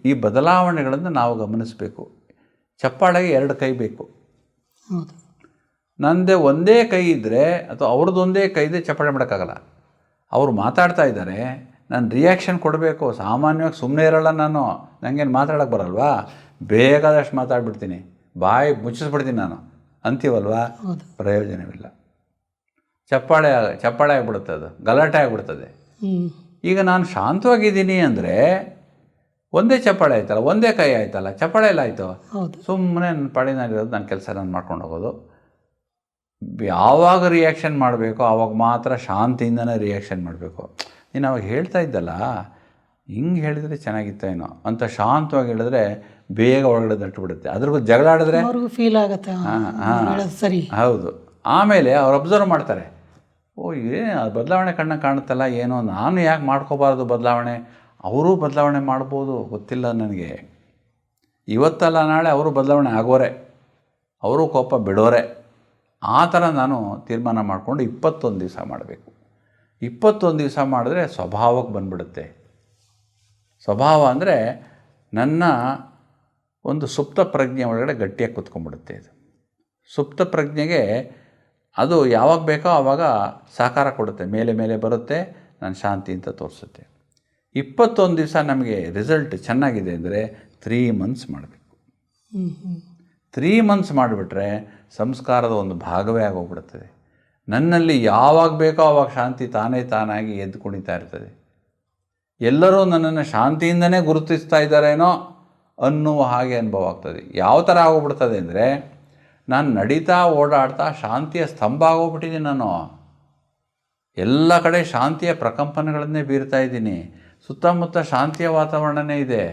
S2: ಈ ಬದಲಾವಣೆಗಳನ್ನು ನಾವು ಗಮನಿಸಬೇಕು. ಚಪ್ಪಾಳೆಗೆ 2 ಕೈ ಬೇಕು. ನನ್ನದೇ ಒಂದೇ ಕೈ ಇದ್ದರೆ ಅಥವಾ ಅವ್ರದ್ದು ಒಂದೇ ಕೈ ಇದ್ದರೆ ಚಪ್ಪಾಳೆ ಮಾಡೋಕ್ಕಾಗಲ್ಲ. ಅವರು ಮಾತಾಡ್ತಾ ಇದ್ದಾರೆ, ನಾನು ರಿಯಾಕ್ಷನ್ ಕೊಡಬೇಕು. ಸಾಮಾನ್ಯವಾಗಿ ಸುಮ್ಮನೆ ಇರೋಲ್ಲ ನಾನು, ನನಗೇನು ಮಾತಾಡೋಕ್ಕೆ ಬರಲ್ವಾ, ಬೇಕಾದಷ್ಟು ಮಾತಾಡ್ಬಿಡ್ತೀನಿ, ಬಾಯಿ ಮುಚ್ಚಿಸ್ಬಿಡ್ತೀನಿ ನಾನು ಅಂತೀವಲ್ವಾ, ಪ್ರಯೋಜನವಿಲ್ಲ. ಚಪ್ಪಾಳೆ ಆಗಿಬಿಡುತ್ತೆ, ಅದು ಗಲಾಟೆ ಆಗಿಬಿಡ್ತದೆ. ಈಗ ನಾನು ಶಾಂತವಾಗಿದ್ದೀನಿ ಅಂದರೆ ಒಂದೇ ಚಪ್ಪಾಳೆ ಆಯ್ತಲ್ಲ, ಒಂದೇ ಕೈ ಆಯ್ತಲ್ಲ, ಚಪ್ಪಾಳೆ ಎಲ್ಲ ಆಯಿತು. ಸುಮ್ಮನೆ ನನ್ನ ಪಾಡಿ ನಾನಿರೋದು, ನನ್ನ ಕೆಲಸ ನಾನು ಮಾಡ್ಕೊಂಡು ಹೋಗೋದು. ಯಾವಾಗ ರಿಯಾಕ್ಷನ್ ಮಾಡಬೇಕು ಆವಾಗ ಮಾತ್ರ ಶಾಂತಿಯಿಂದನೇ ರಿಯಾಕ್ಷನ್ ಮಾಡಬೇಕು. ನೀನು ಅವಾಗ ಹೇಳ್ತಾ ಇದ್ದಲ್ಲ, ಹಿಂಗೆ ಹೇಳಿದರೆ ಚೆನ್ನಾಗಿತ್ತೇನೋ ಅಂತ ಶಾಂತವಾಗಿ ಹೇಳಿದ್ರೆ ಬೇಗ ಒಳಗಡೆ ದಟ್ಟುಬಿಡುತ್ತೆ. ಅದ್ರ ಬಗ್ಗೆ ಜಗಳ ಆಡಿದ್ರೆ
S1: ಫೀಲ್ ಆಗುತ್ತೆ. ಸರಿ,
S2: ಹೌದು. ಆಮೇಲೆ ಅವ್ರು ಅಬ್ಸರ್ವ್ ಮಾಡ್ತಾರೆ, ಅದು ಬದಲಾವಣೆ ಕಣ್ಣಾಗ ಕಾಣುತ್ತಲ್ಲ, ಏನೋ ನಾನು ಯಾಕೆ ಮಾಡ್ಕೋಬಾರ್ದು ಬದಲಾವಣೆ, ಅವರೂ ಬದಲಾವಣೆ ಮಾಡ್ಬೋದು, ಗೊತ್ತಿಲ್ಲ ನನಗೆ. ಇವತ್ತಲ್ಲ ನಾಳೆ ಅವರು ಬದಲಾವಣೆ ಆಗೋರೆ, ಅವರು ಕೋಪ ಬಿಡೋರೆ. ಆ ಥರ ನಾನು ತೀರ್ಮಾನ ಮಾಡಿಕೊಂಡು 21 ದಿವಸ ಮಾಡಬೇಕು. 21 ದಿವಸ ಮಾಡಿದ್ರೆ ಸ್ವಭಾವಕ್ಕೆ ಬಂದ್ಬಿಡುತ್ತೆ. ಸ್ವಭಾವ ಅಂದರೆ ನನ್ನ ಒಂದು ಸುಪ್ತ ಪ್ರಜ್ಞೆ ಒಳಗಡೆ ಗಟ್ಟಿಯಾಗಿ ಕೂತ್ಕೊಂಡ್ಬಿಡುತ್ತೆ. ಇದು ಸುಪ್ತ ಪ್ರಜ್ಞೆಗೆ ಅದು ಯಾವಾಗ ಬೇಕೋ ಆವಾಗ ಸಹಕಾರ ಕೊಡುತ್ತೆ, ಮೇಲೆ ಬರುತ್ತೆ, ನಾನು ಶಾಂತಿ ಅಂತ ತೋರಿಸುತ್ತೆ. 21 ದಿವಸ ನಮಗೆ ರಿಸಲ್ಟ್ ಚೆನ್ನಾಗಿದೆ ಅಂದರೆ 3 ಮಂತ್ಸ್ ಮಾಡಬೇಕು. 3 ಮಂತ್ಸ್ ಮಾಡಿಬಿಟ್ರೆ ಸಂಸ್ಕಾರದ ಒಂದು ಭಾಗವೇ ಆಗೋಗ್ಬಿಡುತ್ತದೆ. ನನ್ನಲ್ಲಿ ಯಾವಾಗ ಬೇಕೋ ಆವಾಗ ಶಾಂತಿ ತಾನಾಗಿ ಎದ್ದು ಕುಣಿತಾ ಇರ್ತದೆ. ಎಲ್ಲರೂ ನನ್ನನ್ನು ಶಾಂತಿಯಿಂದನೇ ಗುರುತಿಸ್ತಾ ಇದ್ದಾರೇನೋ ಅನ್ನುವ ಹಾಗೆ ಅನುಭವ ಆಗ್ತದೆ. ಯಾವ ಥರ ಆಗೋಗ್ಬಿಡ್ತದೆ ಅಂದರೆ, ನಾನು ನಡೀತಾ ಓಡಾಡ್ತಾ ಶಾಂತಿಯ ಸ್ತಂಭ ಆಗೋಗ್ಬಿಟ್ಟಿದ್ದೀನಿ. ನಾನು ಎಲ್ಲ ಕಡೆ ಶಾಂತಿಯ ಪ್ರಕಂಪನಗಳನ್ನೇ ಬೀರ್ತಾ ಇದ್ದೀನಿ. ಸುತ್ತಮುತ್ತ ಶಾಂತಿಯ ವಾತಾವರಣನೇ ಇದೆ.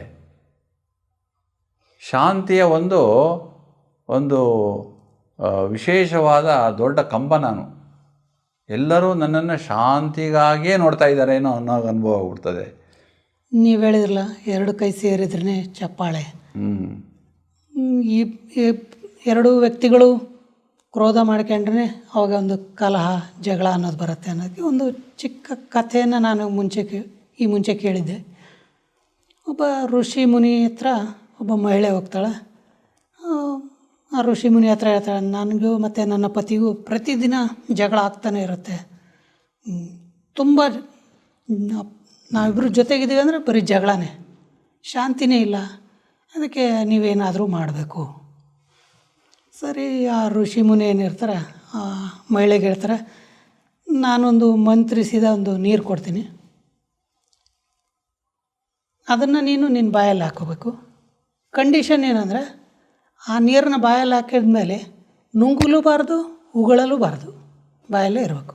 S2: ಶಾಂತಿಯ ಒಂದು ವಿಶೇಷವಾದ ದೊಡ್ಡ ಕಂಬ ನಾನು. ಎಲ್ಲರೂ ನನ್ನನ್ನು ಶಾಂತಿಗಾಗಿಯೇ ನೋಡ್ತಾ ಇದ್ದಾರೇನೋ ಅನ್ನೋ ಅನುಭವ ಆಗ್ಬಿಡ್ತದೆ.
S1: ನೀವು ಹೇಳಿದ್ರಲ್ಲ, 2 ಕೈ ಸೇರಿದ್ರೇ ಚಪ್ಪಾಳೆ. ಈ 2 ವ್ಯಕ್ತಿಗಳು ಕ್ರೋಧ ಮಾಡ್ಕೊಂಡ್ರೆ ಅವಾಗ ಒಂದು ಕಲಹ, ಜಗಳ ಅನ್ನೋದು ಬರುತ್ತೆ. ಅನ್ನೋದಕ್ಕೆ ಒಂದು ಚಿಕ್ಕ ಕಥೆಯನ್ನು ನಾನು ಮುಂಚೆ ಕೇಳಿದ್ದೆ. ಒಬ್ಬ ಋಷಿ ಮುನಿ ಹತ್ರ ಒಬ್ಬ ಮಹಿಳೆ ಹೋಗ್ತಾಳೆ. ಆ ಋಷಿ ಮುನಿ ಹತ್ರ ಹೇಳ್ತಾಳೆ, ನನಗೂ ಮತ್ತು ನನ್ನ ಪತಿಗೂ ಪ್ರತಿದಿನ ಜಗಳ ಆಗ್ತಾನೆ ಇರುತ್ತೆ. ತುಂಬ ನಾವಿಬ್ಬರು ಜೊತೆಗಿದ್ದೀವಿ ಅಂದರೆ ಬರೀ ಜಗಳನೇ, ಶಾಂತಿನೇ ಇಲ್ಲ. ಅದಕ್ಕೆ ನೀವೇನಾದರೂ ಮಾಡಬೇಕು. ಸರಿ, ಆ ಋಷಿ ಮುನಿ ಏನಿರ್ತಾರೆ ಆ ಮಹಿಳೆಗೆ ಹೇಳ್ತಾರೆ, ನಾನೊಂದು ಮಂತ್ರಿಸಿದ ಒಂದು ನೀರು ಕೊಡ್ತೀನಿ, ಅದನ್ನು ನೀನು ನಿನ್ನ ಬಾಯಲ್ಲಿ ಹಾಕೋಬೇಕು. ಕಂಡೀಷನ್ ಏನಂದರೆ, ಆ ನೀರನ್ನ ಬಾಯಲ್ಲಿ ಹಾಕಿದ್ಮೇಲೆ ನುಂಗಲೂಬಾರ್ದು, ಉಗಳಲೂಬಾರ್ದು, ಬಾಯಲ್ಲೇ ಇರಬೇಕು.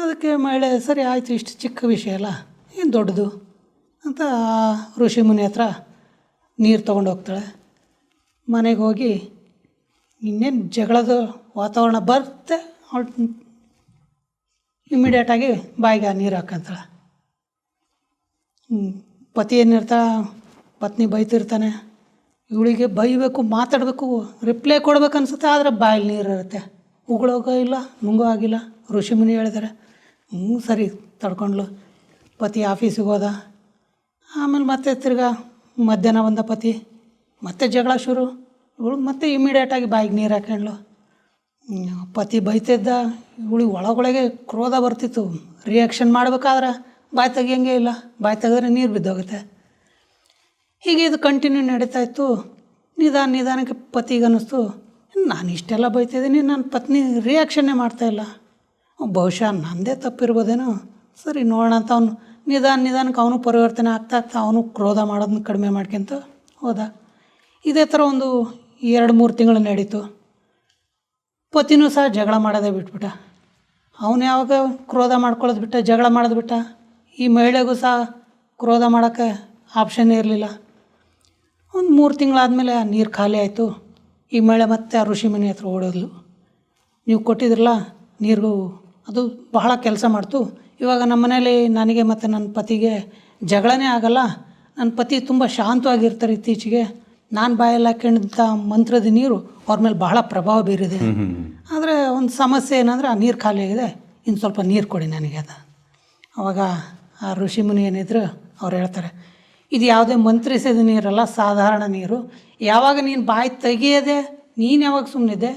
S1: ಅದಕ್ಕೆ ಮಹಿಳೆ ಸರಿ ಆಯಿತು, ಇಷ್ಟು ಚಿಕ್ಕ ವಿಷಯ ಅಲ್ಲ, ಏನು ದೊಡ್ಡದು ಅಂತ ಋಷಿ ಮುನಿ ಹತ್ರ ನೀರು ತೊಗೊಂಡು ಹೋಗ್ತಾಳೆ. ಮನೆಗೆ ಹೋಗಿ ಇನ್ನೇನು ಜಗಳದ ವಾತಾವರಣ ಬರುತ್ತೆ, ಅವಳು ಇಮ್ಮಿಡಿಯೇಟಾಗಿ ಬಾಯಿಗೆ ನೀರು ಹಾಕಂತಾಳೆ. ಪತಿ ಪತ್ನಿ ಬೈತಿರ್ತಾನೆ, ಇವಳಿಗೆ ಬೈಬೇಕು, ಮಾತಾಡಬೇಕು, ರಿಪ್ಲೈ ಕೊಡ್ಬೇಕು ಅನ್ಸುತ್ತೆ, ಆದರೆ ಬಾಯಲ್ಲಿ ನೀರು ಇರುತ್ತೆ, ಉಗುಳೋಗೋ ಇಲ್ಲ, ನುಂಗೋ ಆಗಿಲ್ಲ. ಋಷಿ ಮುನಿ ಹೇಳಿದ್ದಾರೆ, ಸರಿ ತಡ್ಕೊಂಡ್ಲು. ಪತಿ ಆಫೀಸಿಗೆ ಹೋದ. ಆಮೇಲೆ ಮತ್ತೆ ತಿರ್ಗಾ ಮಧ್ಯಾಹ್ನ ಬಂದ ಪತಿ, ಮತ್ತೆ ಜಗಳ ಶುರು. ಇವಳು ಮತ್ತೆ ಇಮಿಡಿಯೇಟಾಗಿ ಬಾಯಿಗೆ ನೀರು ಹಾಕೊಂಡ್ಲು. ಪತಿ ಬೈತಿದ್ದ, ಇವಳಿಗೆ ಒಳಗೊಳಗೆ ಕ್ರೋಧ ಬರ್ತಿತ್ತು. ರಿಯಾಕ್ಷನ್ ಮಾಡ್ಬೇಕಾದ್ರೆ ಬಾಯಿ ತೆಗಿಯಂಗೆ ಇಲ್ಲ, ಬಾಯಿ ತೆಗೆದ್ರೆ ನೀರು ಬಿದ್ದೋಗುತ್ತೆ. ಹೀಗೆ ಇದು ಕಂಟಿನ್ಯೂ ನಡೀತಾ ಇತ್ತು. ನಿಧಾನಕ್ಕೆ ಪತಿಗೆ ಅನ್ನಿಸ್ತು, ನಾನು ಇಷ್ಟೆಲ್ಲ ಬೈತಿದ್ದೀನಿ, ನನ್ನ ಪತ್ನಿ ರಿಯಾಕ್ಷನ್ನೇ ಮಾಡ್ತಾಯಿಲ್ಲ, ಬಹುಶಃ ನನ್ನದೇ ತಪ್ಪಿರ್ಬೋದೇನೋ, ಸರಿ ನೋಡೋಣ ಅಂತ ಅವನು ನಿಧಾನಕ್ಕೆ ಅವನು ಪರಿವರ್ತನೆ ಆಗ್ತಾ ಅವನು ಕ್ರೋಧ ಮಾಡೋದನ್ನ ಕಡಿಮೆ ಮಾಡ್ಕೊಂತ ಹೋದ. ಇದೇ ಥರ ಒಂದು 2-3 ತಿಂಗಳು ನಡೀತು. ಪತಿನೂ ಸಹ ಜಗಳ ಮಾಡೋದೇ ಬಿಟ್ಬಿಟ್ಟ. ಅವನು ಯಾವಾಗ ಕ್ರೋಧ ಮಾಡ್ಕೊಳ್ಳೋದು ಬಿಟ್ಟ, ಜಗಳ ಮಾಡೋದು ಬಿಟ್ಟ, ಈ ಮಹಿಳೆಗೂ ಸಹ ಕ್ರೋಧ ಮಾಡೋಕ್ಕೆ ಆಪ್ಷನ್ನೇ ಇರಲಿಲ್ಲ. ಒಂದು 3 ತಿಂಗಳಾದಮೇಲೆ ಆ ನೀರು ಖಾಲಿ ಆಯಿತು. ಈ ಮಹಿಳೆ ಮತ್ತೆ ಆ ಋಷಿಮುನಿ ಹತ್ರ ಓಡೋದ್ಲು. ನೀವು ಕೊಟ್ಟಿದ್ರಲ್ಲ ನೀರು, ಅದು ಬಹಳ ಕೆಲಸ ಮಾಡ್ತು. ಇವಾಗ ನಮ್ಮ ಮನೇಲಿ ನನಗೆ ಮತ್ತು ನನ್ನ ಪತಿಗೆ ಜಗಳನೇ ಆಗಲ್ಲ. ನನ್ನ ಪತಿ ತುಂಬ ಶಾಂತವಾಗಿರ್ತಾರೆ ಇತ್ತೀಚೆಗೆ. ನಾನು ಬಾಯಲ್ಲಿ ಹಾಕೊಂಡಂಥ ಮಂತ್ರದ ನೀರು ಅವ್ರ ಮೇಲೆ ಬಹಳ ಪ್ರಭಾವ ಬೀರಿದೆ. ಆದರೆ ಒಂದು ಸಮಸ್ಯೆ ಏನಂದರೆ ಆ ನೀರು ಖಾಲಿ ಆಗಿದೆ, ಇನ್ನು ಸ್ವಲ್ಪ ನೀರು ಕೊಡಿ ನನಗೆ ಅದು. ಆವಾಗ ಆ ಋಷಿಮುನಿ ಏನಿದ್ರು ಅವ್ರು ಹೇಳ್ತಾರೆ, ಇದು ಯಾವುದೇ ಮಂತ್ರಿಸಿದ ನೀರಲ್ಲ, ಸಾಧಾರಣ ನೀರು. ಯಾವಾಗ ನೀನು ಬಾಯಿ ತೆಗಿಯದೆ ನೀನು ಯಾವಾಗ ಸುಮ್ಮನಿದ್ದೆ,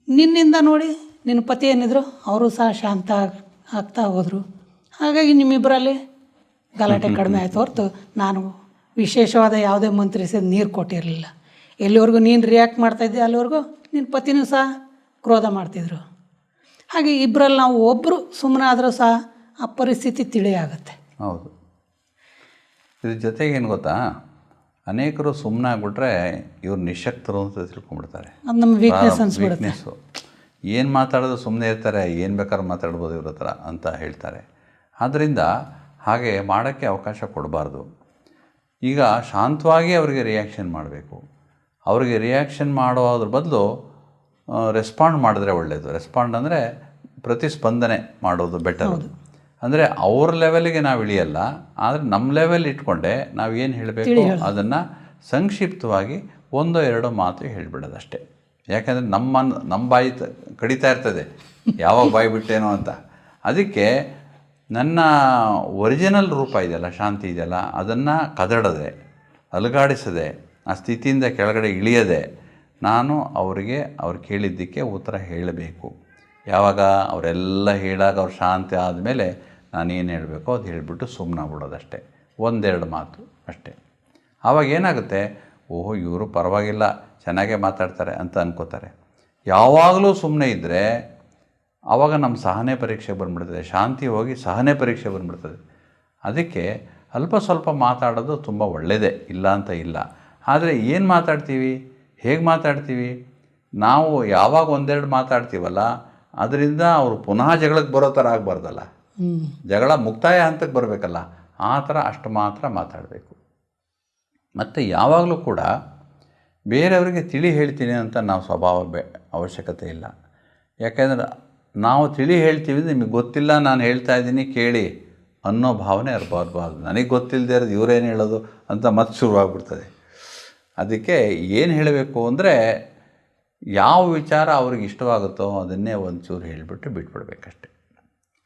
S1: ನಿನ್ನಿಂದ ನೋಡಿ ನಿನ್ನ ಪತಿ ಏನಿದ್ರು ಅವರು ಸಹ ಶಾಂತ ಆಗ್ತಾ ಹೋದರು. ಹಾಗಾಗಿ ನಿಮ್ಮಿಬ್ಬರಲ್ಲಿ ಗಲಾಟೆ ಕಡಿಮೆ ಆಯಿತು ಹೊರತು ನಾನು ವಿಶೇಷವಾದ ಯಾವುದೇ ಮಂತ್ರಿಸಿದ ನೀರು ಕೊಟ್ಟಿರಲಿಲ್ಲ. ಎಲ್ಲಿವರೆಗೂ ನೀನು ರಿಯಾಕ್ಟ್ ಮಾಡ್ತಾಯಿದ್ದೆ ಅಲ್ಲಿವರೆಗೂ ನಿನ್ನ ಪತಿನೂ ಸಹ ಕ್ರೋಧ ಮಾಡ್ತಿದ್ರು. ಹಾಗೆ ಇಬ್ಬರಲ್ಲಿ ನಾವು ಒಬ್ಬರು ಸುಮ್ಮನೆ ಆದರೂ ಸಹ ಆ ಪರಿಸ್ಥಿತಿ ತಿಳಿಯಾಗುತ್ತೆ.
S2: ಹೌದು. ಇದ್ರ ಜೊತೆಗೆ ಏನು ಗೊತ್ತಾ, ಅನೇಕರು ಸುಮ್ಮನೆ ಆಗ್ಬಿಟ್ರೆ ಇವ್ರು ನಿಶಕ್ತರು ಅಂತ ತಿಳ್ಕೊಂಡ್ಬಿಡ್ತಾರೆ.
S1: ಅದು ನಮ್ಮ ವೀಕ್ನೆಸ್ ಅನ್ಸ್ಬಿಡುತ್ತೆ.
S2: ವೀಕ್ನೆಸ್ಸು, ಏನು ಮಾತಾಡೋದು ಸುಮ್ಮನೆ ಇರ್ತಾರೆ, ಏನು ಬೇಕಾದ್ರೂ ಮಾತಾಡ್ಬೋದು ಇವ್ರ ಹತ್ರ ಅಂತ ಹೇಳ್ತಾರೆ. ಆದ್ದರಿಂದ ಹಾಗೆ ಮಾಡೋಕ್ಕೆ ಅವಕಾಶ ಕೊಡಬಾರ್ದು. ಈಗ ಶಾಂತವಾಗಿ ಅವರಿಗೆ ರಿಯಾಕ್ಷನ್ ಮಾಡಬೇಕು. ಅವರಿಗೆ ರಿಯಾಕ್ಷನ್ ಮಾಡೋದ್ರ ಬದಲು ರೆಸ್ಪಾಂಡ್ ಮಾಡಿದ್ರೆ ಒಳ್ಳೆಯದು. ರೆಸ್ಪಾಂಡ್ ಅಂದರೆ ಪ್ರತಿಸ್ಪಂದನೆ ಮಾಡೋದು ಬೆಟರು. ಅಂದರೆ ಅವ್ರ ಲೆವೆಲ್ಗೆ ನಾವು ಇಳಿಯಲ್ಲ, ಆದರೆ ನಮ್ಮ ಲೆವೆಲ್ ಇಟ್ಕೊಂಡೆ ನಾವು ಏನು ಹೇಳಬೇಕು ಅದನ್ನು ಸಂಕ್ಷಿಪ್ತವಾಗಿ 1-2 ಮಾತು ಹೇಳಿಬಿಡೋದಷ್ಟೇ. ಯಾಕೆಂದರೆ ನಮ್ಮ ಬಾಯಿ ಕಡಿತಾ ಇರ್ತದೆ, ಯಾವಾಗ ಬಾಯಿ ಬಿಟ್ಟೇನೋ ಅಂತ. ಅದಕ್ಕೆ ನನ್ನ ಒರಿಜಿನಲ್ ರೂಪ ಇದೆಯಲ್ಲ, ಶಾಂತಿ ಇದೆಯಲ್ಲ, ಅದನ್ನು ಕದಡದೆ, ಅಲುಗಾಡಿಸದೆ, ಆ ಸ್ಥಿತಿಯಿಂದ ಕೆಳಗಡೆ ಇಳಿಯದೆ ನಾನು ಅವರಿಗೆ ಅವ್ರು ಕೇಳಿದ್ದಕ್ಕೆ ಉತ್ತರ ಹೇಳಬೇಕು. ಯಾವಾಗ ಅವರೆಲ್ಲ ಹೇಳಾಗ ಅವ್ರು ಶಾಂತಿ ಆದಮೇಲೆ ನಾನೇನು ಹೇಳಬೇಕೋ ಅದು ಹೇಳಿಬಿಟ್ಟು ಸುಮ್ಮನಾಗ್ಬಿಡೋದಷ್ಟೇ, 1-2 ಮಾತು ಅಷ್ಟೇ. ಆವಾಗ ಏನಾಗುತ್ತೆ, ಓಹೋ ಇವರು ಪರವಾಗಿಲ್ಲ ಚೆನ್ನಾಗೇ ಮಾತಾಡ್ತಾರೆ ಅಂತ ಅನ್ಕೋತಾರೆ. ಯಾವಾಗಲೂ ಸುಮ್ಮನೆ ಇದ್ದರೆ ಆವಾಗ ನಮ್ಮ ಸಹನೆ ಪರೀಕ್ಷೆ ಬಂದುಬಿಡ್ತದೆ, ಶಾಂತಿ ಹೋಗಿ ಸಹನೆ ಪರೀಕ್ಷೆ ಬಂದುಬಿಡ್ತದೆ. ಅದಕ್ಕೆ ಅಲ್ಪ ಸ್ವಲ್ಪ ಮಾತಾಡೋದು ತುಂಬ ಒಳ್ಳೆಯದೇ, ಇಲ್ಲ ಅಂತ ಇಲ್ಲ. ಆದರೆ ಏನು ಮಾತಾಡ್ತೀವಿ, ಹೇಗೆ ಮಾತಾಡ್ತೀವಿ, ನಾವು ಯಾವಾಗ 1-2 ಮಾತಾಡ್ತೀವಲ್ಲ ಅದರಿಂದ ಅವರು ಪುನಃ ಜಗಳಕ್ಕೆ ಬರೋ ಥರ ಆಗಬಾರ್ದಲ್ಲ, ಜಗಳ ಮುಕ್ತಾಯ ಹಂತಕ್ಕೆ ಬರಬೇಕಲ್ಲ, ಆ ಥರ ಅಷ್ಟು ಮಾತ್ರ ಮಾತಾಡಬೇಕು. ಮತ್ತು ಯಾವಾಗಲೂ ಕೂಡ ಬೇರೆಯವರಿಗೆ ತಿಳಿ ಹೇಳ್ತೀನಿ ಅಂತ ನಾವು ಸ್ವಭಾವ ಅವಶ್ಯಕತೆ ಇಲ್ಲ. ಯಾಕೆಂದರೆ ನಾವು ತಿಳಿ ಹೇಳ್ತೀವಿ, ನಿಮಗೆ ಗೊತ್ತಿಲ್ಲ ನಾನು ಹೇಳ್ತಾ ಇದ್ದೀನಿ ಕೇಳಿ ಅನ್ನೋ ಭಾವನೆ ಬರಬಾರ್ದು. ನನಗೆ ಗೊತ್ತಿಲ್ಲದೆ ಇರೋದು ಇವರೇನು ಹೇಳೋದು ಅಂತ ಮತ್ತೆ ಶುರುವಾಗ್ಬಿಡ್ತದೆ. ಅದಕ್ಕೆ ಏನು ಹೇಳಬೇಕು ಅಂದರೆ ಯಾವ ವಿಚಾರ ಅವ್ರಿಗೆ ಇಷ್ಟವಾಗುತ್ತೋ ಅದನ್ನೇ ಒಂಚೂರು ಹೇಳಿಬಿಟ್ಟು ಬಿಟ್ಬಿಡ್ಬೇಕಷ್ಟೆ.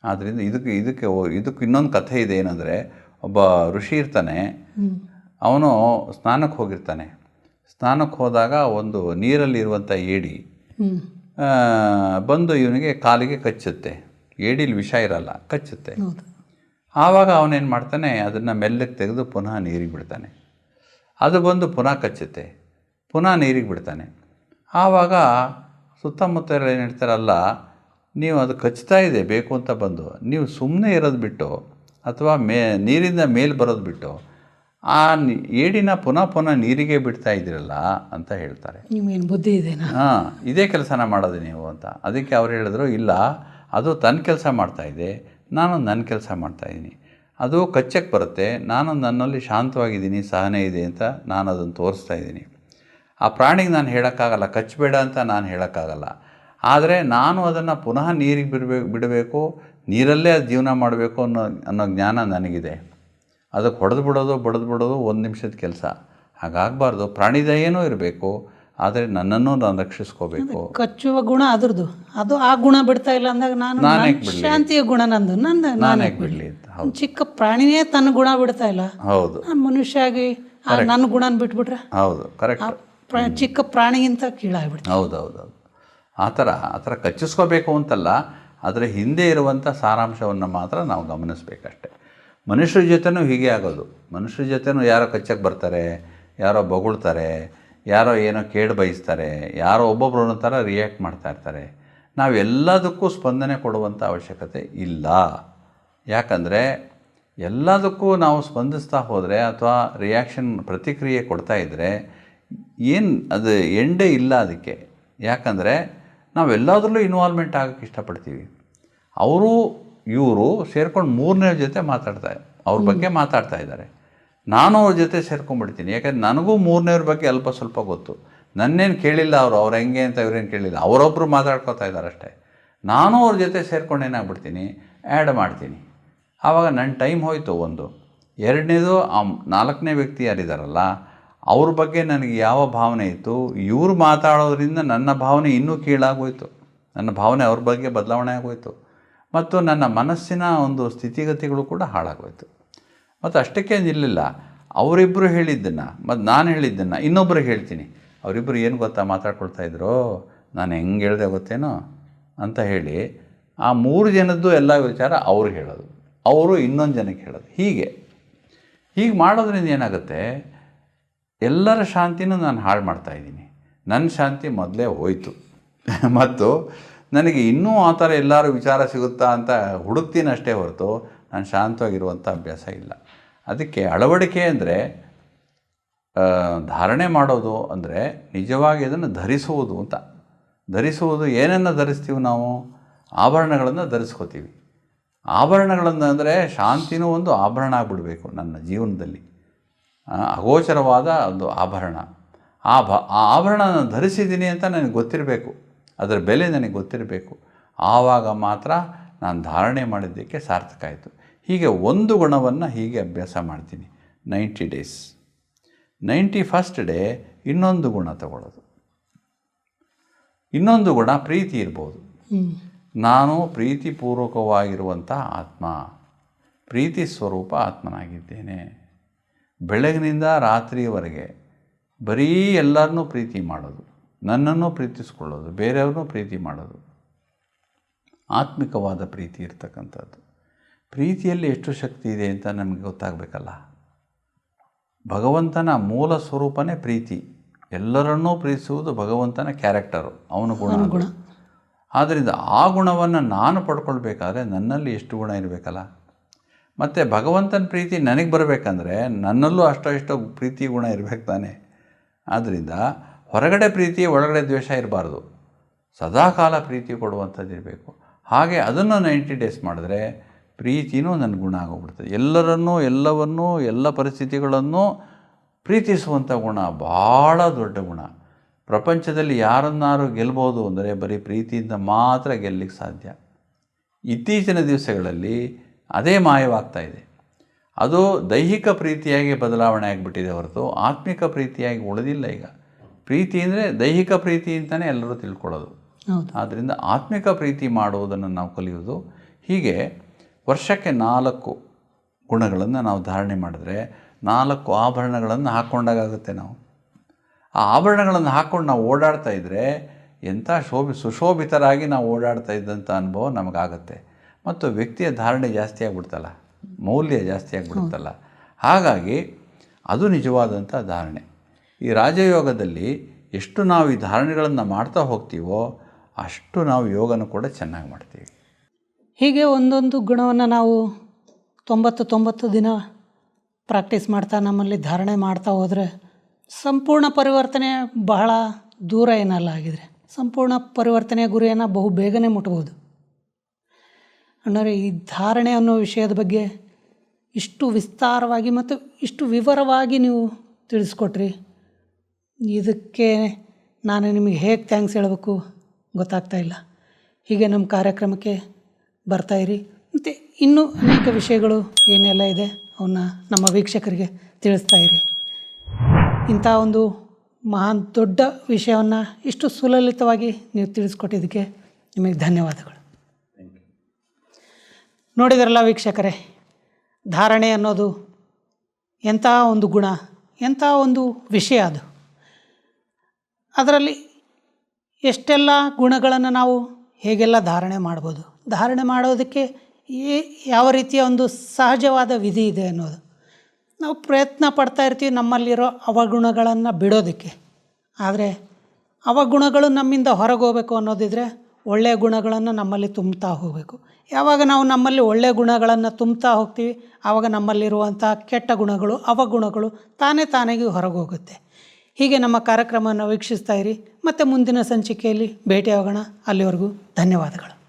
S2: ಆದ್ದರಿಂದ ಇದಕ್ಕೆ ಇನ್ನೊಂದು ಕಥೆ ಇದೆ. ಏನಂದರೆ, ಒಬ್ಬ ಋಷಿ ಇರ್ತಾನೆ, ಅವನು ಸ್ನಾನಕ್ಕೆ ಹೋಗಿರ್ತಾನೆ. ಸ್ನಾನಕ್ಕೆ ಹೋದಾಗ ಒಂದು ನೀರಲ್ಲಿರುವಂಥ ಏಡಿ ಬಂದು ಇವನಿಗೆ ಕಾಲಿಗೆ ಕಚ್ಚುತ್ತೆ. ಏಡಿಲಿ ವಿಷ ಇರಲ್ಲ, ಕಚ್ಚುತ್ತೆ. ಆವಾಗ ಅವನೇನು ಮಾಡ್ತಾನೆ, ಅದನ್ನು ಮೆಲ್ಲಕ್ಕೆ ತೆಗೆದು ಪುನಃ ನೀರಿಗೆ ಬಿಡ್ತಾನೆ. ಅದು ಬಂದು ಪುನಃ ಕಚ್ಚುತ್ತೆ, ಪುನಃ ನೀರಿಗೆ ಬಿಡ್ತಾನೆ. ಆವಾಗ ಸುತ್ತಮುತ್ತ ಏನು ಹೇಳ್ತಾರಲ್ಲ, ನೀವು ಅದು ಕಚ್ತಾ ಇದೆ ಬೇಕು ಅಂತ ಬಂದು ನೀವು ಸುಮ್ಮನೆ ಇರೋದು ಬಿಟ್ಟು ಅಥವಾ ನೀರಿಂದ ಮೇಲೆ ಬರೋದು ಬಿಟ್ಟು ಆ ಏಡಿನ ಪುನಃ ನೀರಿಗೆ ಬಿಡ್ತಾ ಇದ್ದೀರಲ್ಲ ಅಂತ ಹೇಳ್ತಾರೆ.
S1: ನಿಮಗೇನು ಬುದ್ಧಿ ಇದೆನಾ?
S2: ಹಾಂ, ಇದೇ ಕೆಲಸನ ಮಾಡೋದು ನೀವು ಅಂತ. ಅದಕ್ಕೆ ಅವ್ರು ಹೇಳಿದ್ರು, ಇಲ್ಲ ಅದು ತನ್ನ ಕೆಲಸ ಮಾಡ್ತಾಯಿದೆ, ನಾನು ನನ್ನ ಕೆಲಸ ಮಾಡ್ತಾಯಿದ್ದೀನಿ. ಅದು ಕಚ್ಚಕ್ಕೆ ಬರುತ್ತೆ, ನಾನು ನನ್ನಲ್ಲಿ ಶಾಂತವಾಗಿದ್ದೀನಿ, ಸಹನೆ ಇದೆ ಅಂತ ನಾನು ಅದನ್ನು ತೋರಿಸ್ತಾ ಇದ್ದೀನಿ. ಆ ಪ್ರಾಣಿಗೆ ನಾನು ಹೇಳೋಕ್ಕಾಗಲ್ಲ, ಕಚ್ಚಬೇಡ ಅಂತ ನಾನು ಹೇಳೋಕ್ಕಾಗಲ್ಲ. ಆದರೆ ನಾನು ಅದನ್ನು ಪುನಃ ನೀರಿಗೆ ಬಿಡಬೇಕು, ನೀರಲ್ಲೇ ಅದು ಜೀವನ ಮಾಡಬೇಕು ಅನ್ನೋ ಜ್ಞಾನ ನನಗಿದೆ. ಅದಕ್ಕೆ ಹೊಡೆದು ಬಿಡೋದು ಬಡಿದು ಬಿಡೋದು 1 ನಿಮಿಷದ ಕೆಲಸ. ಹಾಗಾಗಬಾರ್ದು. ಪ್ರಾಣಿದಯೇನೂ ಇರಬೇಕು, ಆದರೆ ನನ್ನನ್ನು ನಾನು ರಕ್ಷಿಸ್ಕೋಬೇಕು.
S1: ಕಚ್ಚುವ ಗುಣ ಅದ್ರದ್ದು, ಅದು ಆ ಗುಣ ಬಿಡ್ತಾ ಇಲ್ಲ ಅಂದಾಗ ನಾನು ಶಾಂತಿಯ ಗುಣ ನಂದು ನಾನೇ
S2: ಬಿಡಲಿ ಅಂತ.
S1: ಚಿಕ್ಕ ಪ್ರಾಣಿನೇ ತನ್ನ ಗುಣ ಬಿಡ್ತಾ ಇಲ್ಲ.
S2: ಹೌದು,
S1: ನಾನು ಮನುಷ್ಯ ಆಗಿ ನನ್ನ ಗುಣ ಬಿಟ್ಬಿಟ್ರೆ
S2: ಹೌದು, ಕರೆಕ್ಟ್,
S1: ಚಿಕ್ಕ ಪ್ರಾಣಿಗಿಂತ ಕೀಳಾಗ್ಬಿಡ್ತು.
S2: ಹೌದೌದು. ಆ ಥರ ಕಚ್ಚಿಸ್ಕೋಬೇಕು ಅಂತಲ್ಲ, ಅದರ ಹಿಂದೆ ಇರುವಂಥ ಸಾರಾಂಶವನ್ನು ಮಾತ್ರ ನಾವು ಗಮನಿಸಬೇಕಷ್ಟೆ. ಮನುಷ್ಯರ ಜೊತೆನೂ ಹೀಗೆ ಆಗೋದು. ಮನುಷ್ಯರ ಜೊತೆನೂ ಯಾರೋ ಕಚ್ಚಕ್ಕೆ ಬರ್ತಾರೆ, ಯಾರೋ ಬೊಗಳ್ತಾರೆ, ಯಾರೋ ಏನೋ ಕೇಡು ಬಯಸ್ತಾರೆ, ಯಾರೋ ಒಬ್ಬೊಬ್ಬರು ಥರ ರಿಯಾಕ್ಟ್ ಮಾಡ್ತಾ ಇರ್ತಾರೆ. ನಾವೆಲ್ಲದಕ್ಕೂ ಸ್ಪಂದನೆ ಕೊಡುವಂಥ ಅವಶ್ಯಕತೆ ಇಲ್ಲ. ಯಾಕಂದರೆ ಎಲ್ಲದಕ್ಕೂ ನಾವು ಸ್ಪಂದಿಸ್ತಾ ಹೋದರೆ ಅಥವಾ ಪ್ರತಿಕ್ರಿಯೆ ಕೊಡ್ತಾ ಇದ್ದರೆ ಅದು ಎಂಡೇ ಇಲ್ಲ ಅದಕ್ಕೆ. ಯಾಕಂದರೆ ನಾವೆಲ್ಲದರಲ್ಲೂ ಇನ್ವಾಲ್ವ್ಮೆಂಟ್ ಆಗೋಕ್ಕೆ ಇಷ್ಟಪಡ್ತೀವಿ. ಇವರು ಸೇರ್ಕೊಂಡು ಮೂರನೇ ಜೊತೆ ಅವ್ರ ಬಗ್ಗೆ ಮಾತಾಡ್ತಾ ಇದ್ದಾರೆ. ನಾನು ಅವ್ರ ಜೊತೆ ಸೇರ್ಕೊಂಡ್ಬಿಡ್ತೀನಿ. ಯಾಕಂದರೆ ನನಗೂ ಮೂರನೇವ್ರ ಬಗ್ಗೆ ಅಲ್ಪ ಸ್ವಲ್ಪ ಗೊತ್ತು. ನನ್ನೇನು ಕೇಳಿಲ್ಲ ಅವ್ರು ಹೆಂಗೆ ಅಂತ ಇವ್ರೇನು ಕೇಳಿಲ್ಲ, ಅವರೊಬ್ಬರು ಮಾತಾಡ್ಕೊತಾ ಇದ್ದಾರೆ ಅಷ್ಟೇ. ನಾನು ಅವ್ರ ಜೊತೆ ಸೇರ್ಕೊಂಡು ಏನಾಗ್ಬಿಡ್ತೀನಿ, ಆ್ಯಡ್ ಮಾಡ್ತೀನಿ. ಆವಾಗ ನನ್ನ ಟೈಮ್ ಹೋಯಿತು. ಒಂದು ಎರಡನೇದು, ಆ ನಾಲ್ಕನೇ ವ್ಯಕ್ತಿ ಯಾರಿದ್ದಾರಲ್ಲ ಅವ್ರ ಬಗ್ಗೆ ನನಗೆ ಯಾವ ಭಾವನೆ ಇತ್ತು, ಇವ್ರು ಮಾತಾಡೋದ್ರಿಂದ ನನ್ನ ಭಾವನೆ ಇನ್ನೂ ಕೀಳಾಗೋಯ್ತು. ನನ್ನ ಭಾವನೆ ಅವ್ರ ಬಗ್ಗೆ ಬದಲಾವಣೆ ಆಗೋಯ್ತು. ಮತ್ತು ನನ್ನ ಮನಸ್ಸಿನ ಒಂದು ಸ್ಥಿತಿಗತಿಗಳು ಕೂಡ ಹಾಳಾಗೋಯ್ತು. ಮತ್ತು ಅಷ್ಟಕ್ಕೆ ನಿಲ್ಲಿಲ್ಲ, ಅವರಿಬ್ಬರು ಹೇಳಿದ್ದನ್ನು ಮತ್ತು ನಾನು ಹೇಳಿದ್ದನ್ನು ಇನ್ನೊಬ್ಬರಿಗೆ ಹೇಳ್ತೀನಿ. ಅವರಿಬ್ಬರು ಏನು ಗೊತ್ತಾ ಮಾತಾಡ್ಕೊಳ್ತಾ ಇದ್ರು, ನಾನು ಹೆಂಗೆ ಹೇಳಿದೆ ಗೊತ್ತೇನೋ ಅಂತ ಹೇಳಿ ಆ 3 ಜನದ್ದು ಎಲ್ಲ ವಿಚಾರ ಅವ್ರಿಗೆ ಹೇಳೋದು, ಅವರು ಇನ್ನೊಂದು ಜನಕ್ಕೆ ಹೇಳೋದು. ಹೀಗೆ ಮಾಡೋದ್ರಿಂದ ಏನಾಗುತ್ತೆ, ಎಲ್ಲರ ಶಾಂತಿನೂ ನಾನು ಹಾಳು ಮಾಡ್ತಾಯಿದ್ದೀನಿ. ನನ್ನ ಶಾಂತಿ ಮೊದಲೇ ಹೋಯಿತು. ಮತ್ತು ನನಗೆ ಇನ್ನೂ ಆ ಥರ ಎಲ್ಲರೂ ವಿಚಾರ ಸಿಗುತ್ತಾ ಅಂತ ಹುಡುಕ್ತೀನಿ ಅಷ್ಟೇ ಹೊರತು ನಾನು ಶಾಂತವಾಗಿರುವಂಥ ಅಭ್ಯಾಸ ಇಲ್ಲ. ಅದಕ್ಕೆ ಅಳವಡಿಕೆ ಅಂದರೆ ಧಾರಣೆ ಮಾಡೋದು ಅಂದರೆ ನಿಜವಾಗಿ ಅದನ್ನು ಧರಿಸುವುದು ಅಂತ. ಧರಿಸುವುದು ಏನನ್ನು ಧರಿಸ್ತೀವಿ ನಾವು? ಆಭರಣಗಳನ್ನು ಧರಿಸ್ಕೋತೀವಿ. ಆಭರಣಗಳನ್ನು ಅಂದರೆ ಶಾಂತಿನೂ ಒಂದು ಆಭರಣ ಆಗಿಬಿಡಬೇಕು ನನ್ನ ಜೀವನದಲ್ಲಿ, ಅಗೋಚರವಾದ ಒಂದು ಆಭರಣ. ಆ ಆಭರಣ ನಾನು ಧರಿಸಿದ್ದೀನಿ ಅಂತ ನನಗೆ ಗೊತ್ತಿರಬೇಕು, ಅದರ ಬೆಲೆ ನನಗೆ ಗೊತ್ತಿರಬೇಕು. ಆವಾಗ ಮಾತ್ರ ನಾನು ಧಾರಣೆ ಮಾಡಿದ್ದಕ್ಕೆ ಸಾರ್ಥಕ ಆಯಿತು. ಹೀಗೆ ಒಂದು ಗುಣವನ್ನು ಹೀಗೆ ಅಭ್ಯಾಸ ಮಾಡ್ತೀನಿ 90 ಡೇಸ್. 91st ಡೇ ಇನ್ನೊಂದು ಗುಣ ತಗೊಳ್ಳೋದು. ಇನ್ನೊಂದು ಗುಣ ಪ್ರೀತಿ ಇರ್ಬೋದು. ನಾನು ಪ್ರೀತಿಪೂರ್ವಕವಾಗಿರುವಂಥ ಆತ್ಮ, ಪ್ರೀತಿ ಸ್ವರೂಪ ಆತ್ಮನಾಗಿದ್ದೇನೆ. ಬೆಳಗಿನಿಂದ ರಾತ್ರಿಯವರೆಗೆ ಬರೀ ಎಲ್ಲರನ್ನೂ ಪ್ರೀತಿ ಮಾಡೋದು, ನನ್ನನ್ನು ಪ್ರೀತಿಸ್ಕೊಳ್ಳೋದು, ಬೇರೆಯವ್ರನ್ನೂ ಪ್ರೀತಿ ಮಾಡೋದು, ಆತ್ಮಿಕವಾದ ಪ್ರೀತಿ ಇರ್ತಕ್ಕಂಥದ್ದು. ಪ್ರೀತಿಯಲ್ಲಿ ಎಷ್ಟು ಶಕ್ತಿ ಇದೆ ಅಂತ ನಮಗೆ ಗೊತ್ತಾಗಬೇಕಲ್ಲ. ಭಗವಂತನ ಮೂಲ ಸ್ವರೂಪನೇ ಪ್ರೀತಿ. ಎಲ್ಲರನ್ನೂ ಪ್ರೀತಿಸುವುದು ಭಗವಂತನ ಕ್ಯಾರೆಕ್ಟರು, ಅವನ ಗುಣ. ಆದ್ದರಿಂದ ಆ ಗುಣವನ್ನು ನಾನು ಪಡ್ಕೊಳ್ಬೇಕಾದ್ರೆ ನನ್ನಲ್ಲಿ ಎಷ್ಟು ಗುಣ ಇರಬೇಕಲ್ಲ. ಮತ್ತು ಭಗವಂತನ ಪ್ರೀತಿ ನನಗೆ ಬರಬೇಕಂದ್ರೆ ನನ್ನಲ್ಲೂ ಅಷ್ಟೋ ಪ್ರೀತಿ ಗುಣ ಇರಬೇಕು ತಾನೆ. ಆದ್ದರಿಂದ ಹೊರಗಡೆ ಪ್ರೀತಿ ಒಳಗಡೆ ದ್ವೇಷ ಇರಬಾರ್ದು, ಸದಾಕಾಲ ಪ್ರೀತಿ ಕೊಡುವಂಥದ್ದು ಇರಬೇಕು. ಹಾಗೆ ಅದನ್ನು 90 ಡೇಸ್ ಮಾಡಿದ್ರೆ ಪ್ರೀತಿನೂ ನನ್ನ ಗುಣ ಆಗೋಗ್ಬಿಡ್ತದೆ. ಎಲ್ಲವನ್ನೂ ಎಲ್ಲ ಪರಿಸ್ಥಿತಿಗಳನ್ನು ಪ್ರೀತಿಸುವಂಥ ಗುಣ ಭಾಳ ದೊಡ್ಡ ಗುಣ. ಪ್ರಪಂಚದಲ್ಲಿ ಯಾರನ್ನಾರು ಗೆಲ್ಬೋದು ಅಂದರೆ ಬರೀ ಪ್ರೀತಿಯಿಂದ ಮಾತ್ರ ಗೆಲ್ಲಲಿಕ್ಕೆ ಸಾಧ್ಯ. ಇತ್ತೀಚಿನ ದಿವಸಗಳಲ್ಲಿ ಅದೇ ಮಾಯವಾಗ್ತಾ ಇದೆ. ಅದು ದೈಹಿಕ ಪ್ರೀತಿಯಾಗಿ ಬದಲಾವಣೆ ಆಗಿಬಿಟ್ಟಿದೆ ಹೊರತು ಆತ್ಮಿಕ ಪ್ರೀತಿಯಾಗಿ ಉಳಿದಿಲ್ಲ. ಈಗ ಪ್ರೀತಿ ಅಂದರೆ ದೈಹಿಕ ಪ್ರೀತಿ ಅಂತಲೇ ಎಲ್ಲರೂ ತಿಳ್ಕೊಳ್ಳೋದು. ಆದ್ದರಿಂದ ಆತ್ಮಿಕ ಪ್ರೀತಿ ಮಾಡುವುದನ್ನು ನಾವು ಕಲಿಯೋದು. ಹೀಗೆ ವರ್ಷಕ್ಕೆ 4 ಗುಣಗಳನ್ನು ನಾವು ಧಾರಣೆ ಮಾಡಿದ್ರೆ 4 ಆಭರಣಗಳನ್ನು ಹಾಕ್ಕೊಂಡಾಗುತ್ತೆ. ನಾವು ಆ ಆಭರಣಗಳನ್ನು ಹಾಕ್ಕೊಂಡು ನಾವು ಓಡಾಡ್ತಾ ಇದ್ದರೆ ಎಂಥ ಸುಶೋಭಿತರಾಗಿ ನಾವು ಓಡಾಡ್ತಾ ಇದ್ದಂಥ ಅನುಭವ ನಮಗಾಗತ್ತೆ. ಮತ್ತು ವ್ಯಕ್ತಿಯ ಧಾರಣೆ ಜಾಸ್ತಿ ಆಗಿಬಿಡ್ತಲ್ಲ, ಮೌಲ್ಯ ಜಾಸ್ತಿ ಆಗಿಬಿಡುತ್ತಲ್ಲ. ಹಾಗಾಗಿ ಅದು ನಿಜವಾದಂಥ ಧಾರಣೆ. ಈ ರಾಜಯೋಗದಲ್ಲಿ ಎಷ್ಟು ನಾವು ಈ ಧಾರಣೆಗಳನ್ನು ಮಾಡ್ತಾ ಹೋಗ್ತೀವೋ ಅಷ್ಟು ನಾವು ಯೋಗನೂ ಕೂಡ ಚೆನ್ನಾಗಿ ಮಾಡ್ತೀವಿ.
S1: ಹೀಗೆ ಒಂದೊಂದು ಗುಣವನ್ನು ನಾವು 90 ದಿನ ಪ್ರಾಕ್ಟೀಸ್ ಮಾಡ್ತಾ ನಮ್ಮಲ್ಲಿ ಧಾರಣೆ ಮಾಡ್ತಾ ಹೋದರೆ ಸಂಪೂರ್ಣ ಪರಿವರ್ತನೆ ಬಹಳ ದೂರ ಏನಲ್ಲ ಆಗಿದ್ರೆ ಸಂಪೂರ್ಣ ಪರಿವರ್ತನೆಯ ಗುರಿಯನ್ನು ಬಹು ಬೇಗನೆ ಮುಟ್ಬೋದು. ಅಂದರೆ ಈ ಧಾರಣೆ ಅನ್ನೋ ವಿಷಯದ ಬಗ್ಗೆ ಇಷ್ಟು ವಿಸ್ತಾರವಾಗಿ ಮತ್ತು ಇಷ್ಟು ವಿವರವಾಗಿ ನೀವು ತಿಳಿಸ್ಕೊಟ್ರಿ. ಇದಕ್ಕೆ ನಾನು ನಿಮಗೆ ಹೇಗೆ ಥ್ಯಾಂಕ್ಸ್ ಹೇಳಬೇಕು ಗೊತ್ತಾಗ್ತಾ ಇಲ್ಲ. ಹೀಗೆ ನಮ್ಮ ಕಾರ್ಯಕ್ರಮಕ್ಕೆ ಬರ್ತಾಯಿರಿ. ಮತ್ತು ಇನ್ನೂ ಅನೇಕ ವಿಷಯಗಳು ಏನೆಲ್ಲ ಇದೆ ಅವನ್ನ ನಮ್ಮ ವೀಕ್ಷಕರಿಗೆ ತಿಳಿಸ್ತಾ ಇರಿ. ಇಂಥ ಒಂದು ಮಹಾನ್ ದೊಡ್ಡ ವಿಷಯವನ್ನು ಇಷ್ಟು ಸುಲಲಿತವಾಗಿ ನೀವು ತಿಳಿಸ್ಕೊಟ್ಟಿದ್ದಕ್ಕೆ ನಿಮಗೆ ಧನ್ಯವಾದಗಳು. ನೋಡಿದ್ರಲ್ಲ ವೀಕ್ಷಕರೇ, ಧಾರಣೆ ಅನ್ನೋದು ಎಂಥ ಒಂದು ಗುಣ, ಎಂಥ ಒಂದು ವಿಷಯ. ಅದರಲ್ಲಿ ಎಷ್ಟೆಲ್ಲ ಗುಣಗಳನ್ನು ನಾವು ಹೇಗೆಲ್ಲ ಧಾರಣೆ ಮಾಡ್ಬೋದು, ಧಾರಣೆ ಮಾಡೋದಕ್ಕೆ ಯಾವ ರೀತಿಯ ಒಂದು ಸಹಜವಾದ ವಿಧಿ ಇದೆ ಅನ್ನೋದು. ನಾವು ಪ್ರಯತ್ನ ಪಡ್ತಾ ಇರ್ತೀವಿ ನಮ್ಮಲ್ಲಿರೋ ಅವಗುಣಗಳನ್ನು ಬಿಡೋದಕ್ಕೆ. ಆದರೆ ಅವಗುಣಗಳು ನಮ್ಮಿಂದ ಹೊರಗೆ ಹೋಗಬೇಕು ಅನ್ನೋದಿದ್ರೆ ಒಳ್ಳೆಯ ಗುಣಗಳನ್ನು ನಮ್ಮಲ್ಲಿ ತುಂಬ್ತಾ ಹೋಗಬೇಕು. ಯಾವಾಗ ನಾವು ನಮ್ಮಲ್ಲಿ ಒಳ್ಳೆಯ ಗುಣಗಳನ್ನು ತುಂಬ್ತಾ ಹೋಗ್ತೀವಿ, ಆವಾಗ ನಮ್ಮಲ್ಲಿರುವಂಥ ಕೆಟ್ಟ ಗುಣಗಳು, ಅವಗುಣಗಳು ತಾನಾಗಿ ಹೊರಗೆ ಹೋಗುತ್ತೆ. ಹೀಗೆ ನಮ್ಮ ಕಾರ್ಯಕ್ರಮವನ್ನು ವೀಕ್ಷಿಸ್ತಾ ಇರಿ. ಮತ್ತು ಮುಂದಿನ ಸಂಚಿಕೆಯಲ್ಲಿ ಭೇಟಿಯಾಗೋಣ. ಅಲ್ಲಿವರೆಗೂ ಧನ್ಯವಾದಗಳು.